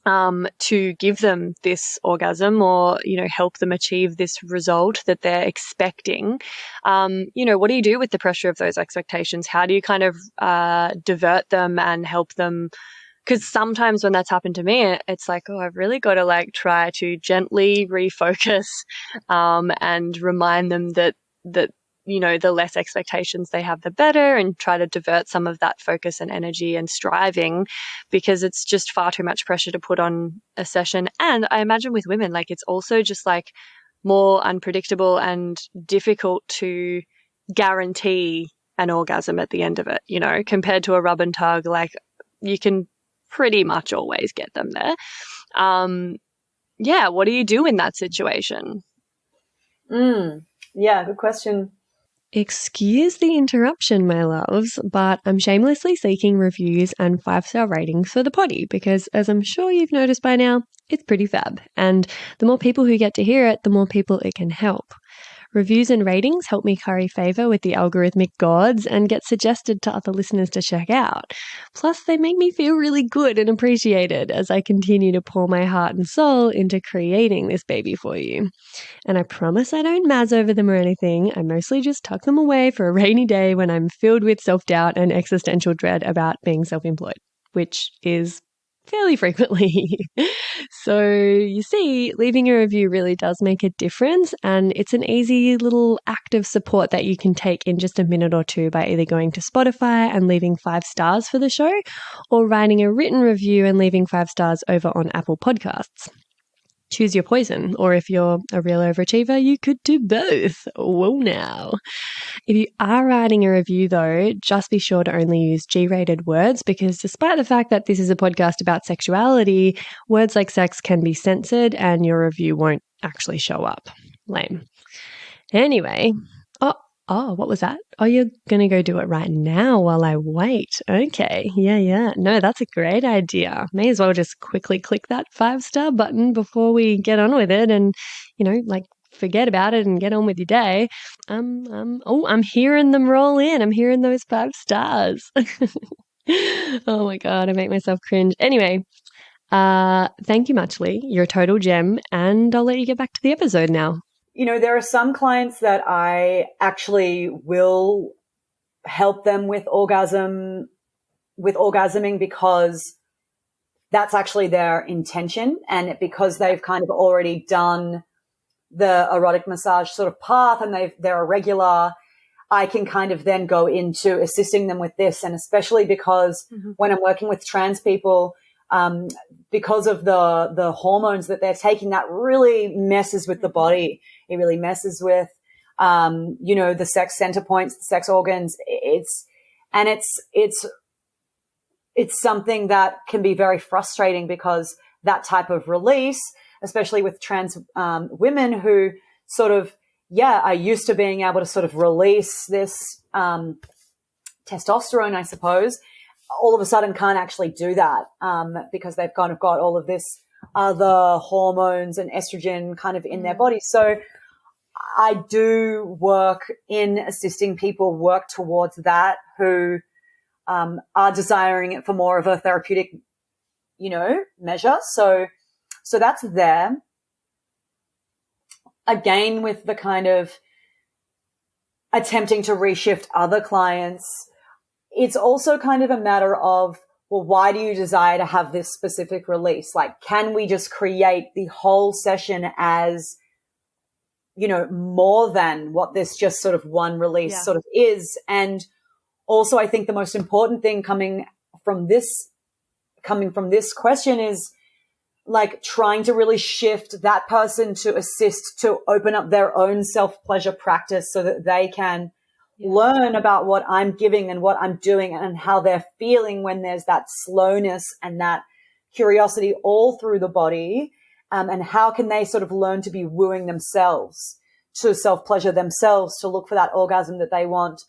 to give them this orgasm or, help them achieve this result that they're expecting. What do you do with the pressure of those expectations? How do you kind of divert them and help them? Because sometimes when that's happened to me, it's like, oh, I've really got to like try to gently refocus and remind them that the less expectations they have, the better, and try to divert some of that focus and energy and striving, because it's just far too much pressure to put on a session. And I imagine with women, like it's also just like more unpredictable and difficult to guarantee an orgasm at the end of it, compared to a rub and tug, like you can pretty much always get them there. What do you do in that situation? Yeah, good question. Excuse the interruption, my loves, but I'm shamelessly seeking reviews and 5-star ratings for the potty because, as I'm sure you've noticed by now, it's pretty fab. And the more people who get to hear it, the more people it can help. Reviews and ratings help me curry favour with the algorithmic gods and get suggested to other listeners to check out. Plus, they make me feel really good and appreciated as I continue to pour my heart and soul into creating this baby for you. And I promise I don't mazz over them or anything. I mostly just tuck them away for a rainy day when I'm filled with self-doubt and existential dread about being self-employed, which is fairly frequently. So you see, leaving a review really does make a difference, and it's an easy little act of support that you can take in just a minute or two by either going to Spotify and leaving 5 stars for the show or writing a written review and leaving 5 stars over on Apple Podcasts. Choose your poison, or if you're a real overachiever, you could do both. Whoa now. If you are writing a review though, just be sure to only use G-rated words because despite the fact that this is a podcast about sexuality, words like sex can be censored and your review won't actually show up. Lame. Anyway, what was that? Oh, you're going to go do it right now while I wait. Okay. Yeah. No, that's a great idea. May as well just quickly click that 5-star button before we get on with it and, forget about it and get on with your day. I'm hearing them roll in. I'm hearing those 5 stars. Oh my God, I make myself cringe. Anyway, thank you muchly. You're a total gem, and I'll let you get back to the episode now. There are some clients that I actually will help them with orgasming because that's actually their intention, and because they've kind of already done the erotic massage sort of path and they're a regular, I can kind of then go into assisting them with this. And especially because when I'm working with trans people, because of the hormones that they're taking, that really messes with the body. It really messes with, the sex center points, the sex organs. It's something that can be very frustrating because that type of release, especially with trans women who sort of, are used to being able to sort of release this testosterone, I suppose, all of a sudden can't actually do that because they've kind of got all of this other hormones and estrogen kind of in their body. So I do work in assisting people work towards that who are desiring it for more of a therapeutic, measure. So that's there. Again, with the kind of attempting to reshift other clients, it's also kind of a matter of, well, why do you desire to have this specific release? Like, can we just create the whole session as, more than what this just sort of one release sort of is? And also, I think the most important thing coming from this question is like trying to really shift that person to assist to open up their own self-pleasure practice so that they can learn about what I'm giving and what I'm doing and how they're feeling when there's that slowness and that curiosity all through the body. And how can they sort of learn to be wooing themselves, to self-pleasure themselves, to look for that orgasm that they want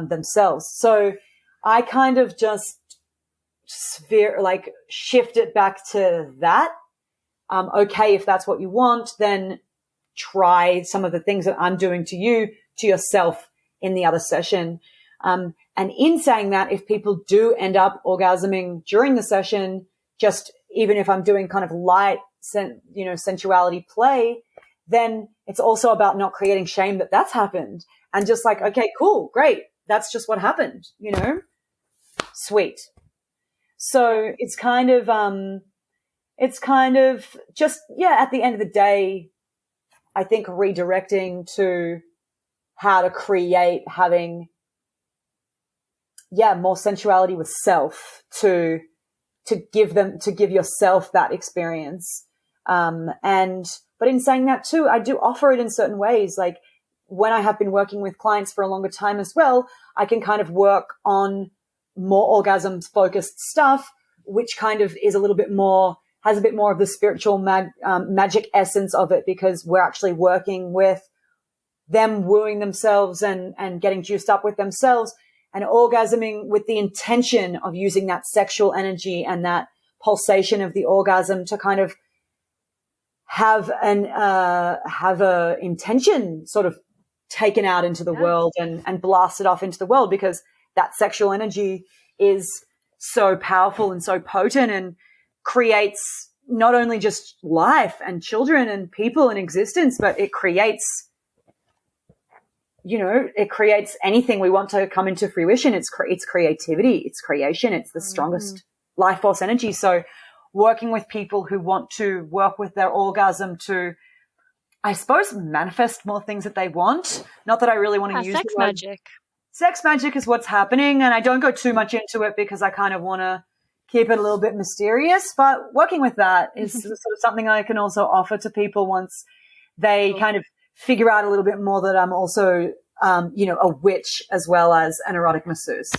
themselves. So I kind of just shift it back to that. Okay, if that's what you want, then try some of the things that I'm doing to you, to yourself in the other sextion. And in saying that, if people do end up orgasming during the session, just even if I'm doing kind of light, sensuality play, then it's also about not creating shame that that's happened. And just like, okay, cool, great. That's just what happened, sweet. So it's kind of just, at the end of the day, I think redirecting to how to create having, more sensuality with self to give yourself that experience. But in saying that too, I do offer it in certain ways. Like when I have been working with clients for a longer time as well, I can kind of work on more orgasms focused stuff, which kind of is a little bit more, has a bit more of the spiritual magic essence of it, because we're actually working with them wooing themselves and getting juiced up with themselves and orgasming with the intention of using that sexual energy and that pulsation of the orgasm to kind of have a intention sort of taken out into the world and blasted off into the world, because that sexual energy is so powerful and so potent and creates not only just life and children and people and existence, but it creates, it creates anything we want to come into fruition. It's creativity, it's creation, it's the strongest life force energy. So working with people who want to work with their orgasm to, I suppose, manifest more things that they want. Not that I really want to use sex magic. Sex magic is what's happening, and I don't go too much into it because I kind of want to keep it a little bit mysterious. But working with that is sort of something I can also offer to people once they kind of figure out a little bit more that I'm also, a witch as well as an erotic masseuse.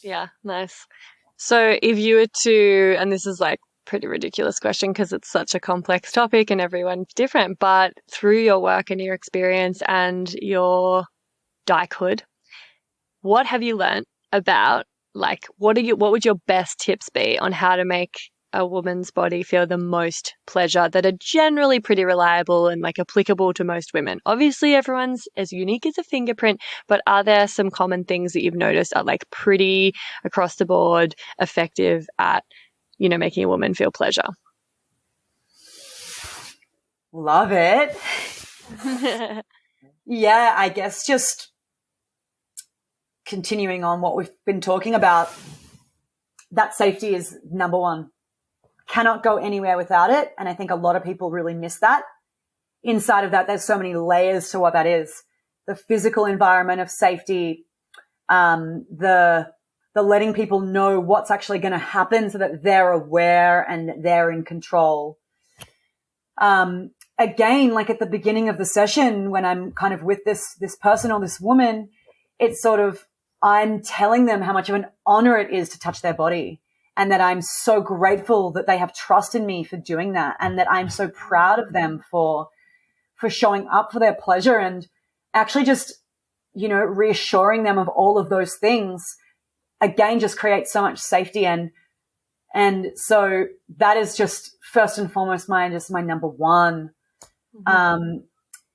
Yeah, nice. So if you were to, and this is like pretty ridiculous question because it's such a complex topic and everyone's different, but through your work and your experience and your dykehood, what have you learned about, like, what would your best tips be on how to make a woman's body feel the most pleasure that are generally pretty reliable and like applicable to most women? Obviously everyone's as unique as a fingerprint, but are there some common things that you've noticed are like pretty across the board effective at, making a woman feel pleasure? Love it. Yeah, I guess just continuing on what we've been talking about, that safety is number one. Cannot go anywhere without it. And I think a lot of people really miss that. Inside of that, there's so many layers to what that is. The physical environment of safety, the letting people know what's actually going to happen so that they're aware and they're in control. Again, like at the beginning of the session, when I'm kind of with this person or this woman, it's sort of, I'm telling them how much of an honor it is to touch their body, and that I'm so grateful that they have trust in me for doing that, and that I'm so proud of them for showing up for their pleasure, and actually just, reassuring them of all of those things, again, just creates so much safety. And so that is just first and foremost my number one. Again,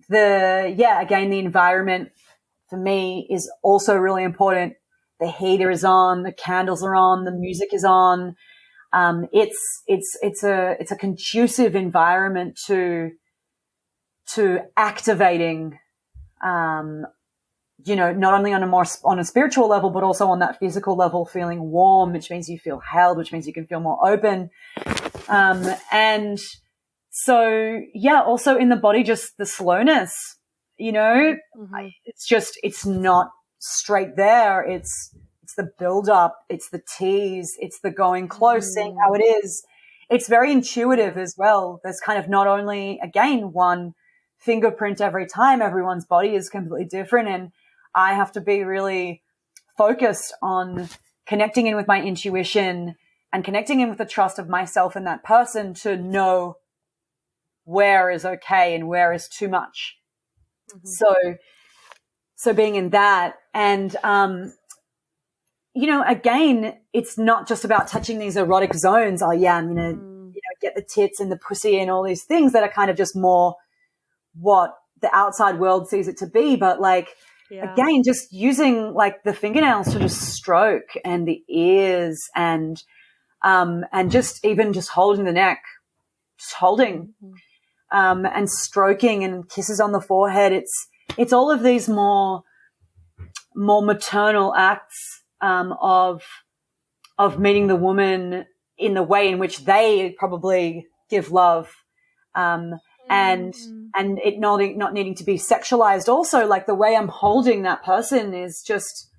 the environment for me is also really important. The heater is on, the candles are on, the music is on. It's a conducive environment to activating, not only on a spiritual level, but also on that physical level, feeling warm, which means you feel held, which means you can feel more open. And so, also in the body, just the slowness, it's not straight there. It's the build up, it's the tease, it's the going close, seeing how it is. It's very intuitive as well. There's kind of not only, again, one fingerprint every time. Everyone's body is completely different, and I have to be really focused on connecting in with my intuition and connecting in with the trust of myself and that person to know where is okay and where is too much. So being in that, and again, it's not just about touching these erotic zones. Oh yeah, I'm gonna get the tits and the pussy and all these things that are kind of just more what the outside world sees it to be. But again, just using like the fingernails to just stroke, and the ears, and just even just holding the neck, just holding, and stroking, and kisses on the forehead. It's all of these more maternal acts of meeting the woman in the way in which they probably give love, and it not needing to be sexualized. Also, like the way I'm holding that person is just,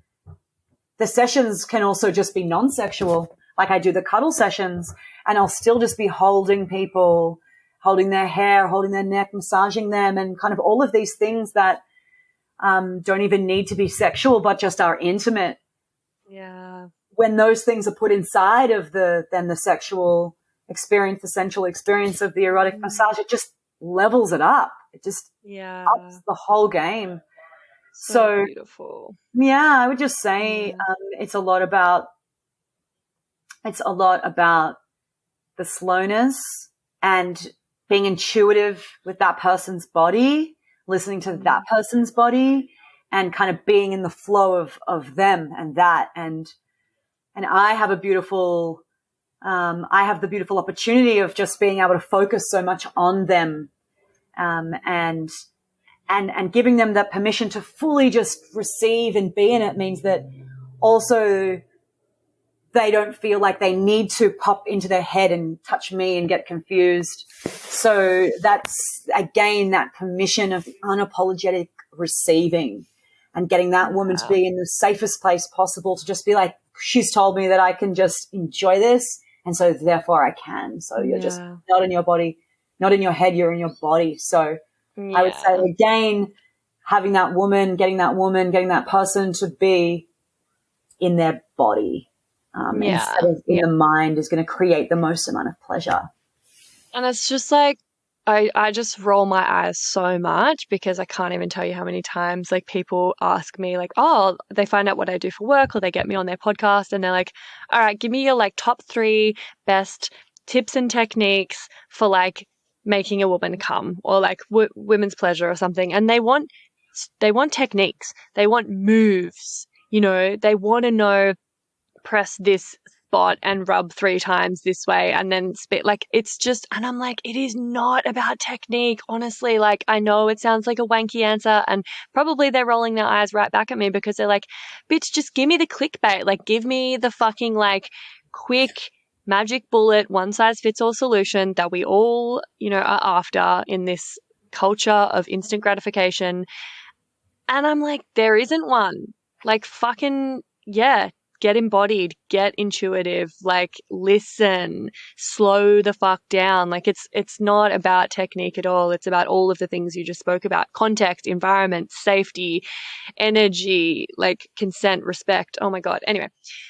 the sessions can also just be non-sexual. Like I do the cuddle sessions, and I'll still just be holding people, holding their hair, holding their neck, massaging them, and kind of all of these things that don't even need to be sexual, but just are intimate. Yeah. When those things are put inside of the sexual experience, the sensual experience of the erotic massage, it just levels it up. It just ups the whole game. So beautiful. Yeah, I would just say it's a lot about the slowness and being intuitive with that person's body, listening to that person's body, and kind of being in the flow of them and that. And I have the beautiful opportunity of just being able to focus so much on them, and giving them that permission to fully just receive and be in it means that also they don't feel like they need to pop into their head and touch me and get confused. So that's, again, that permission of unapologetic receiving and getting that woman to be in the safest place possible, to just be like, she's told me that I can just enjoy this, and so therefore I can. So you're just not in your body, not in your head, you're in your body. So I would say, again, having that woman, getting that person to be in their body instead of in the mind is going to create the most amount of pleasure. And it's just like, I just roll my eyes so much because I can't even tell you how many times like people ask me like, oh, they find out what I do for work or they get me on their podcast and they're like, all right, give me your like top 3 best tips and techniques for like making a woman come, or like women's pleasure or something. And they want techniques, they want moves, you know, they want to know, press this spot and rub 3 times this way and then spit. Like, it's just, and I'm like, it is not about technique, honestly. Like, I know it sounds like a wanky answer, and probably they're rolling their eyes right back at me because they're like, bitch, just give me the clickbait. Like, give me the fucking like quick magic bullet, one size fits all solution that we all, you know, are after in this culture of instant gratification. And I'm like, there isn't one. Like, fucking, get embodied, get intuitive, like listen, slow the fuck down. Like, it's not about technique at all. It's about all of the things you just spoke about: context, environment, safety, energy, like consent, respect. Oh my God. Anyway,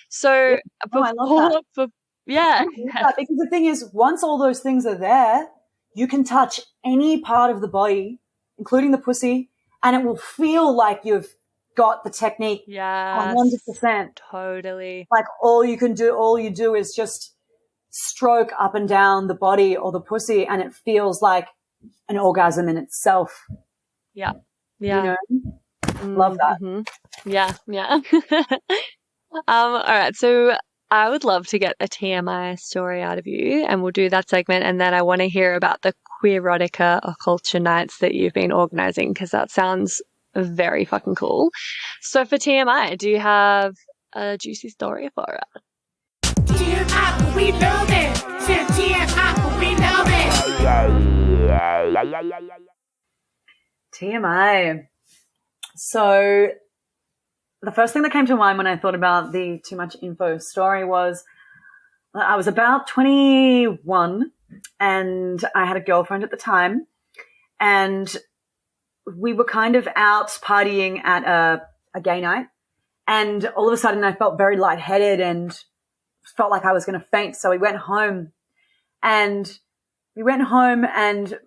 so I love that. Because the thing is, once all those things are there, you can touch any part of the body, including the pussy, and it will feel like you've got the technique 100%. Totally. Like all you do is just stroke up and down the body or the pussy, and it feels like an orgasm in itself. Yeah. You know? Love that. Mm-hmm. Yeah. All right. So I would love to get a TMI story out of you, and we'll do that segment. And then I want to hear about the Queerotica or culture nights that you've been organizing, because that sounds very fucking cool. So for TMI, do you have a juicy story for us? TMI, we love it. TMI, we love it. TMI. So the first thing that came to mind when I thought about the too much info story was I was about 21 and I had a girlfriend at the time, and we were kind of out partying at a gay night, and all of a sudden I felt very lightheaded and felt like I was going to faint. So we went home, and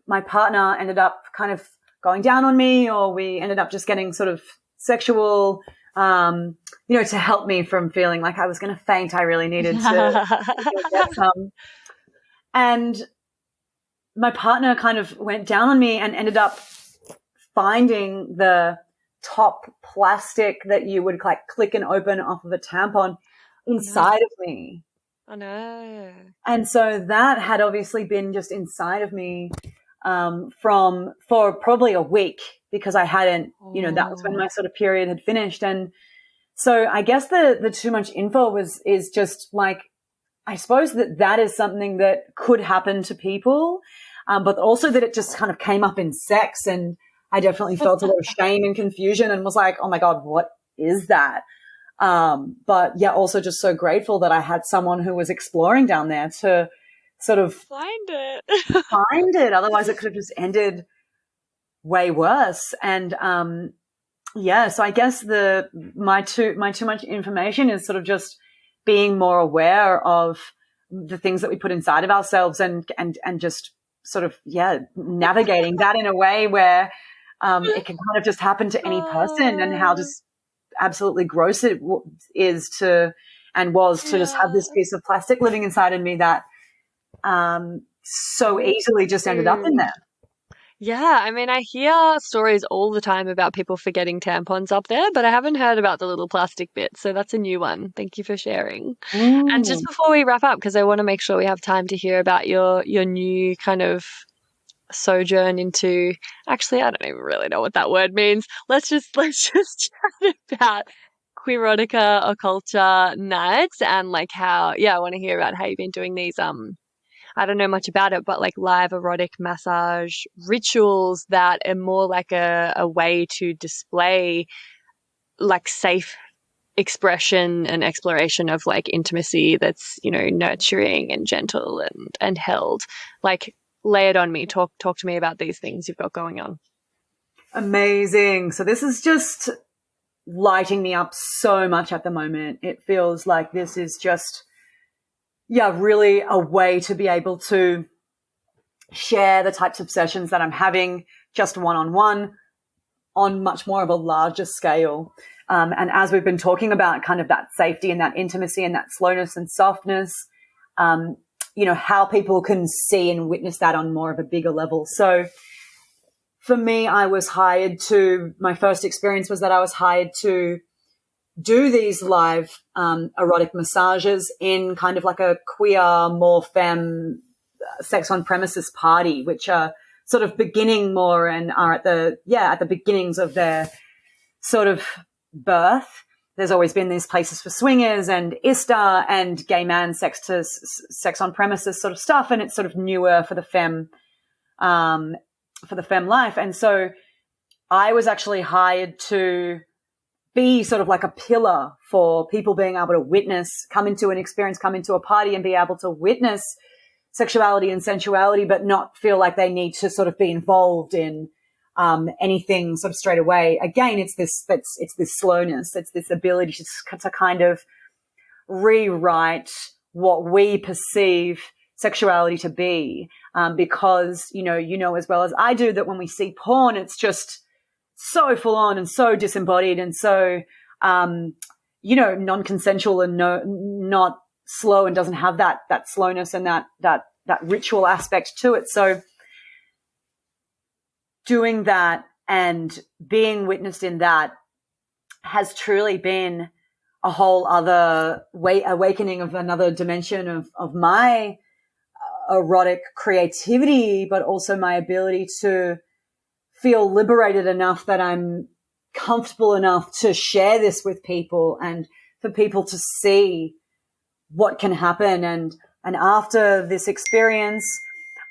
my partner ended up kind of going down on me, or we ended up just getting sort of sexual, to help me from feeling like I was going to faint. I really needed to get some. And my partner kind of went down on me and ended up finding the top plastic that you would like click and open off of a tampon inside of me. I know. And so that had obviously been just inside of me for probably a week, because I hadn't, that was when my sort of period had finished. And so I guess the too much info is just like, I suppose that is something that could happen to people, but also that it just kind of came up in sex, and I definitely felt a lot of shame and confusion and was like, oh my God, what is that? But yeah, also just so grateful that I had someone who was exploring down there to sort of find it. Otherwise it could have just ended way worse. And So I guess my too much information is sort of just being more aware of the things that we put inside of ourselves and just sort of, navigating that in a way where it can kind of just happen to any person, and how just absolutely gross it is to and was to just have this piece of plastic living inside of me that so easily just ended up in there. Yeah, I mean, I hear stories all the time about people forgetting tampons up there, but I haven't heard about the little plastic bits, so that's a new one. Thank you for sharing. And just before we wrap up, because I want to make sure we have time to hear about your new kind of sojourn into, actually, I don't even really know what that word means. Let's just chat about Queerotica occulture nights and like how, I want to hear about how you've been doing these I don't know much about it, but like live erotic massage rituals that are more like a way to display like safe expression and exploration of like intimacy that's, nurturing and gentle and held. Like, lay it on me. Talk to me about these things you've got going on. Amazing. So this is just lighting me up so much at the moment. It feels like this is just really a way to be able to share the types of sessions that I'm having just one-on-one on much more of a larger scale. And as we've been talking about kind of that safety and that intimacy and that slowness and softness, how people can see and witness that on more of a bigger level. So for me, my first experience was that I was hired to do these live erotic massages in kind of like a queer, more femme sex on premises party, which are sort of beginning more and are at the beginnings of their sort of birth. There's always been these places for swingers and ISTA and gay man sex on premises sort of stuff, and it's sort of newer for the femme life. And so I was actually hired to be sort of like a pillar for people being able to come into a party and be able to witness sexuality and sensuality, but not feel like they need to sort of be involved in anything sort of straight away. Again, it's this slowness. It's this ability to kind of rewrite what we perceive sexuality to be, because, as well as I do that when we see porn, it's just so full on and so disembodied and so, non-consensual and not slow, and doesn't have that slowness and that ritual aspect to it. So doing that and being witnessed in that has truly been a whole other awakening of another dimension of my erotic creativity, but also my ability to feel liberated enough that I'm comfortable enough to share this with people and for people to see what can happen. And after this experience,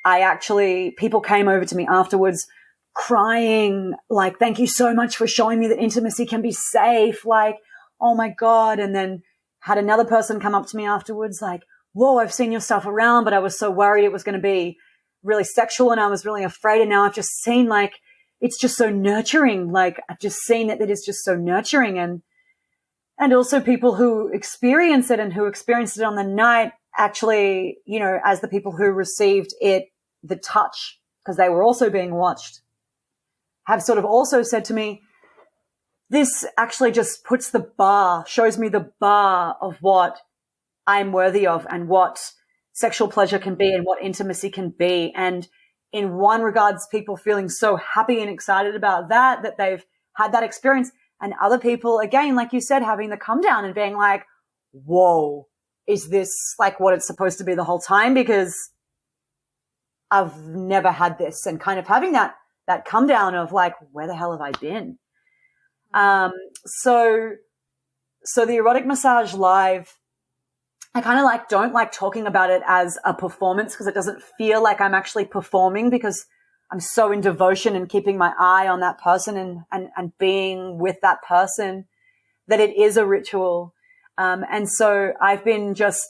people came over to me afterwards crying, like, thank you so much for showing me that intimacy can be safe. Like, oh my God. And then had another person come up to me afterwards, like, whoa, I've seen your stuff around, but I was so worried it was going to be really sexual and I was really afraid. And now I've just seen like, it's just so nurturing. Like I've just seen that it is just so nurturing. And also people who experience it and who experienced it on the night actually, as the people who received it, the touch, because they were also being watched, have sort of also said to me, this actually just shows me the bar of what I'm worthy of and what sexual pleasure can be and what intimacy can be. And in one regards, people feeling so happy and excited about that they've had that experience, and other people, again, like you said, having the come down and being like, whoa, is this like what it's supposed to be the whole time? Because I've never had this, and kind of having that come down of like, where the hell have I been? So the erotic massage live, I kind of don't like talking about it as a performance, because it doesn't feel like I'm actually performing, because I'm so in devotion and keeping my eye on that person and being with that person, that it is a ritual. And so I've been just,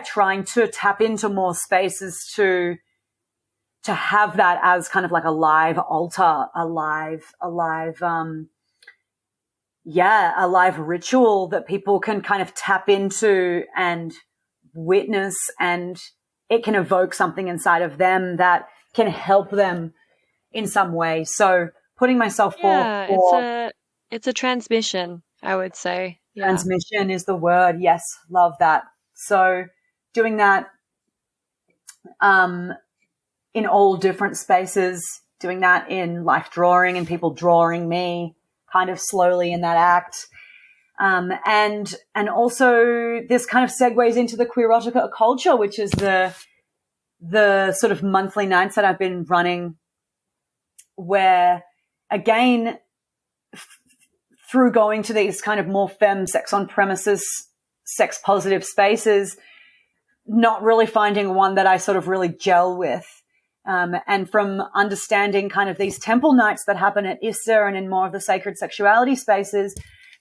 trying to tap into more spaces to have that as kind of like a live altar, a live a live ritual that people can kind of tap into and witness, and it can evoke something inside of them that can help them in some way. So putting myself forward for it's a transmission, I would say. Yeah. transmission is the word. Yes, love that. So doing that in all different spaces, doing that in life drawing and people drawing me kind of slowly in that act. And also this kind of segues into the Queerotica culture, which is the sort of monthly nights that I've been running, where again, through going to these kind of more femme sex on premises, sex positive spaces, not really finding one that I sort of really gel with. And from understanding kind of these temple nights that happen at Issa and in more of the sacred sexuality spaces,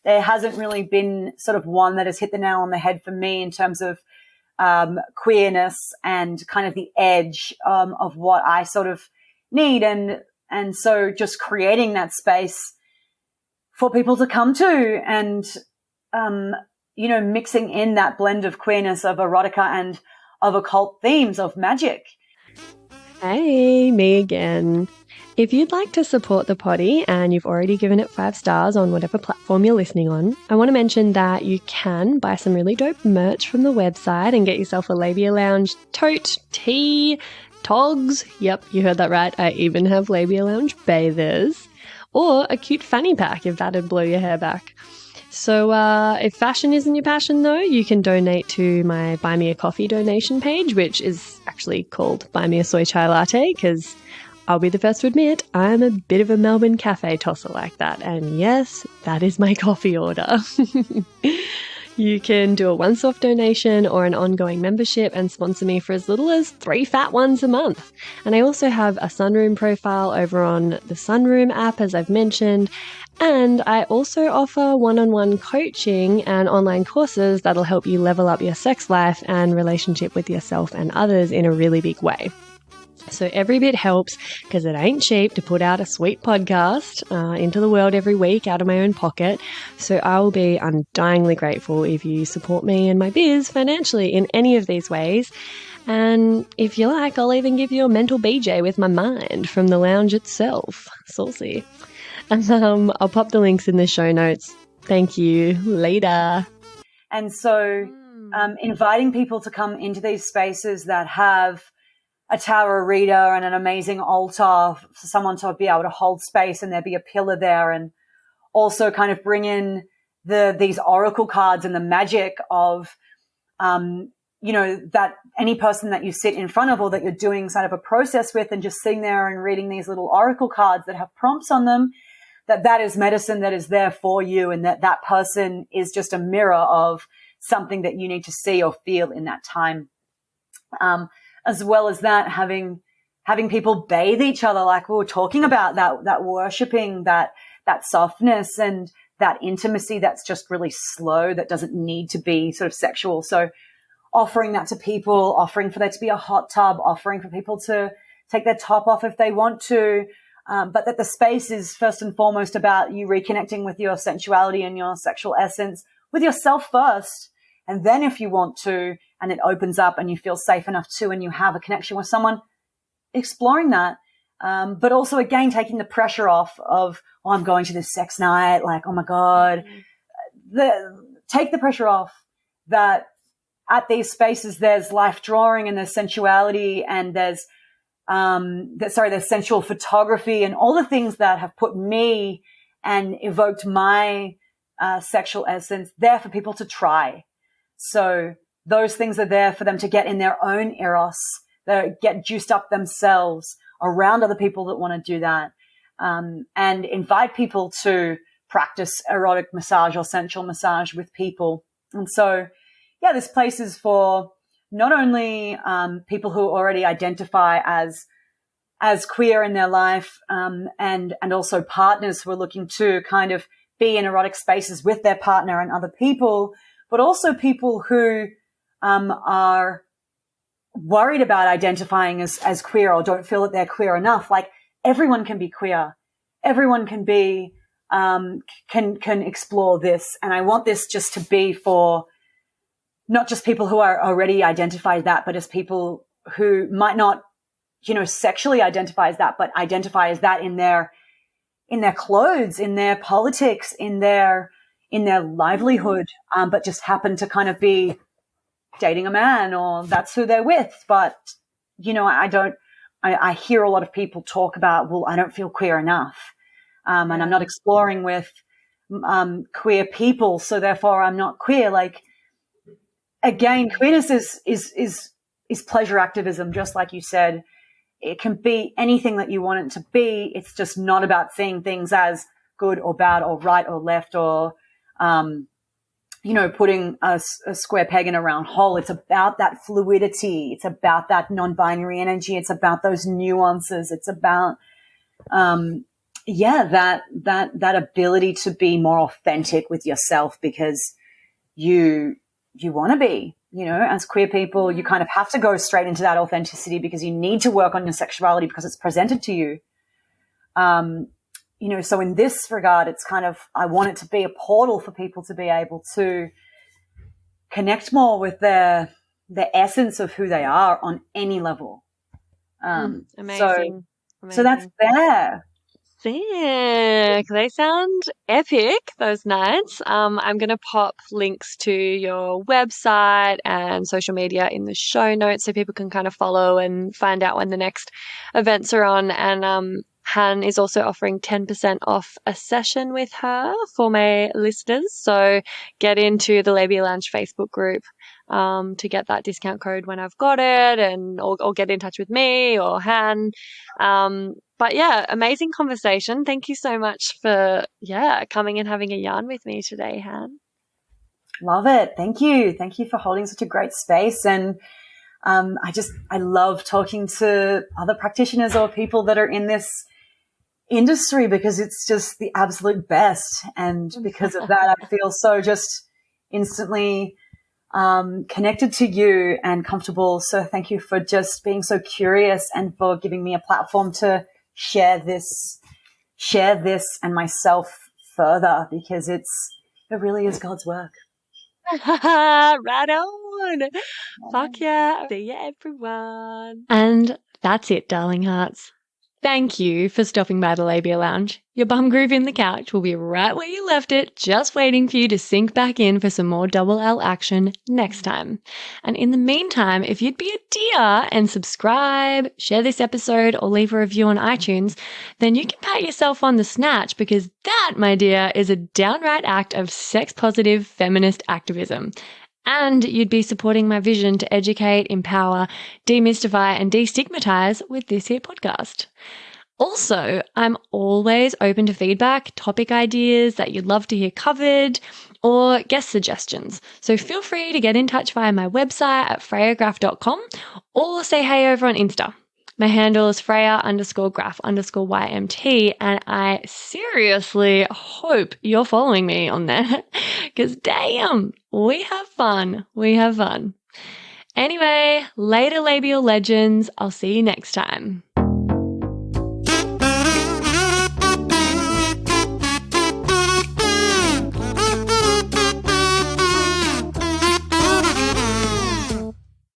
there hasn't really been sort of one that has hit the nail on the head for me in terms of queerness and kind of the edge of what I sort of need. And so just creating that space for people to come to and, mixing in that blend of queerness, of erotica and of occult themes, of magic. Hey, me again. If you'd like to support the potty and you've already given it 5 stars on whatever platform you're listening on, I want to mention that you can buy some really dope merch from the website and get yourself a Labia Lounge tote, tee, togs. Yep, you heard that right. I even have Labia Lounge bathers. Or a cute fanny pack if that'd blow your hair back. So if fashion isn't your passion, though, you can donate to my Buy Me a Coffee donation page, which is actually called Buy Me a Soy Chai Latte, because I'll be the first to admit I'm a bit of a Melbourne cafe tosser like that. And yes, that is my coffee order. You can do a once-off donation or an ongoing membership and sponsor me for as little as 3 fat ones a month. And I also have a Sunroom profile over on the Sunroom app, as I've mentioned. And I also offer one-on-one coaching and online courses that'll help you level up your sex life and relationship with yourself and others in a really big way. So every bit helps, because it ain't cheap to put out a sweet podcast into the world every week out of my own pocket. So I will be undyingly grateful if you support me and my biz financially in any of these ways. And if you like, I'll even give you a mental BJ with my mind from the lounge itself. Saucy. And I'll pop the links in the show notes. Thank you. Later. And so inviting people to come into these spaces that have a tarot reader and an amazing altar for someone to be able to hold space and there be a pillar there, and also kind of bring in these oracle cards and the magic of, that any person that you sit in front of or that you're doing sort of a process with and just sitting there and reading these little oracle cards that have prompts on them, that is medicine that is there for you, and that person is just a mirror of something that you need to see or feel in that time. As well as that, having people bathe each other, like we were talking about, that worshipping, that softness and that intimacy that's just really slow, that doesn't need to be sort of sexual. So offering that to people, offering for there to be a hot tub, offering for people to take their top off if they want to, but that the space is first and foremost about you reconnecting with your sensuality and your sexual essence with yourself first. And then if you want to, and it opens up and you feel safe enough to, and you have a connection with someone, exploring that. But also, again, taking the pressure off of, I'm going to this sex night. Like, oh my God. Take the pressure off that at these spaces, there's life drawing and there's sensuality and there's sensual photography and all the things that have put me and evoked my sexual essence there for people to try. So those things are there for them to get in their own eros, they get juiced up themselves around other people that want to do that, and invite people to practice erotic massage or sensual massage with people. And so, this place is for not only people who already identify as queer in their life, and also partners who are looking to kind of be in erotic spaces with their partner and other people, but also people who are worried about identifying as queer or don't feel that they're queer enough. Like, everyone can be queer. Everyone can be can explore this. And I want this just to be for not just people who are already identified that, but as people who might not, sexually identify as that, but identify as that in their clothes, in their politics, in their livelihood, but just happen to kind of be dating a man, or that's who they're with. But, I hear a lot of people talk about, well, I don't feel queer enough. And I'm not exploring with queer people, so therefore I'm not queer. Like, again, queerness is pleasure activism, just like you said. It can be anything that you want it to be. It's just not about seeing things as good or bad or right or left or, putting a square peg in a round hole. It's about that fluidity. It's about that non-binary energy. It's about those nuances. It's about, that ability to be more authentic with yourself, because you want to be, as queer people, you kind of have to go straight into that authenticity because you need to work on your sexuality because it's presented to you. So in this regard, it's kind of, I want it to be a portal for people to be able to connect more with the essence of who they are on any level. Amazing. So that's there. Sick. They sound epic, those nights. I'm going to pop links to your website and social media in the show notes so people can kind of follow and find out when the next events are on. And Han is also offering 10% off a session with her for my listeners. So get into the Labia Lounge Facebook group to get that discount code when I've got it, and or get in touch with me or Han. But yeah, amazing conversation. Thank you so much for coming and having a yarn with me today, Han. Love it. Thank you. Thank you for holding such a great space. And I love talking to other practitioners or people that are in this industry, because it's just the absolute best. And because of that, I feel so just instantly connected to you and comfortable. So thank you for just being so curious and for giving me a platform to share this and myself further, because it really is God's work. Right on. Fuck yeah. See ya, everyone. And that's it, darling hearts. Thank you for stopping by the Labia Lounge. Your bum groove in the couch will be right where you left it, just waiting for you to sink back in for some more double L action next time. And in the meantime, if you'd be a dear and subscribe, share this episode, or leave a review on iTunes, then you can pat yourself on the snatch, because that, my dear, is a downright act of sex-positive feminist activism. And you'd be supporting my vision to educate, empower, demystify, and destigmatize with this here podcast. Also, I'm always open to feedback, topic ideas that you'd love to hear covered, or guest suggestions. So feel free to get in touch via my website at freyagraph.com, or say hey over on Insta. My handle is Freya_graph_YMT, and I seriously hope you're following me on there, because damn, we have fun. We have fun. Anyway, later labial legends. I'll see you next time.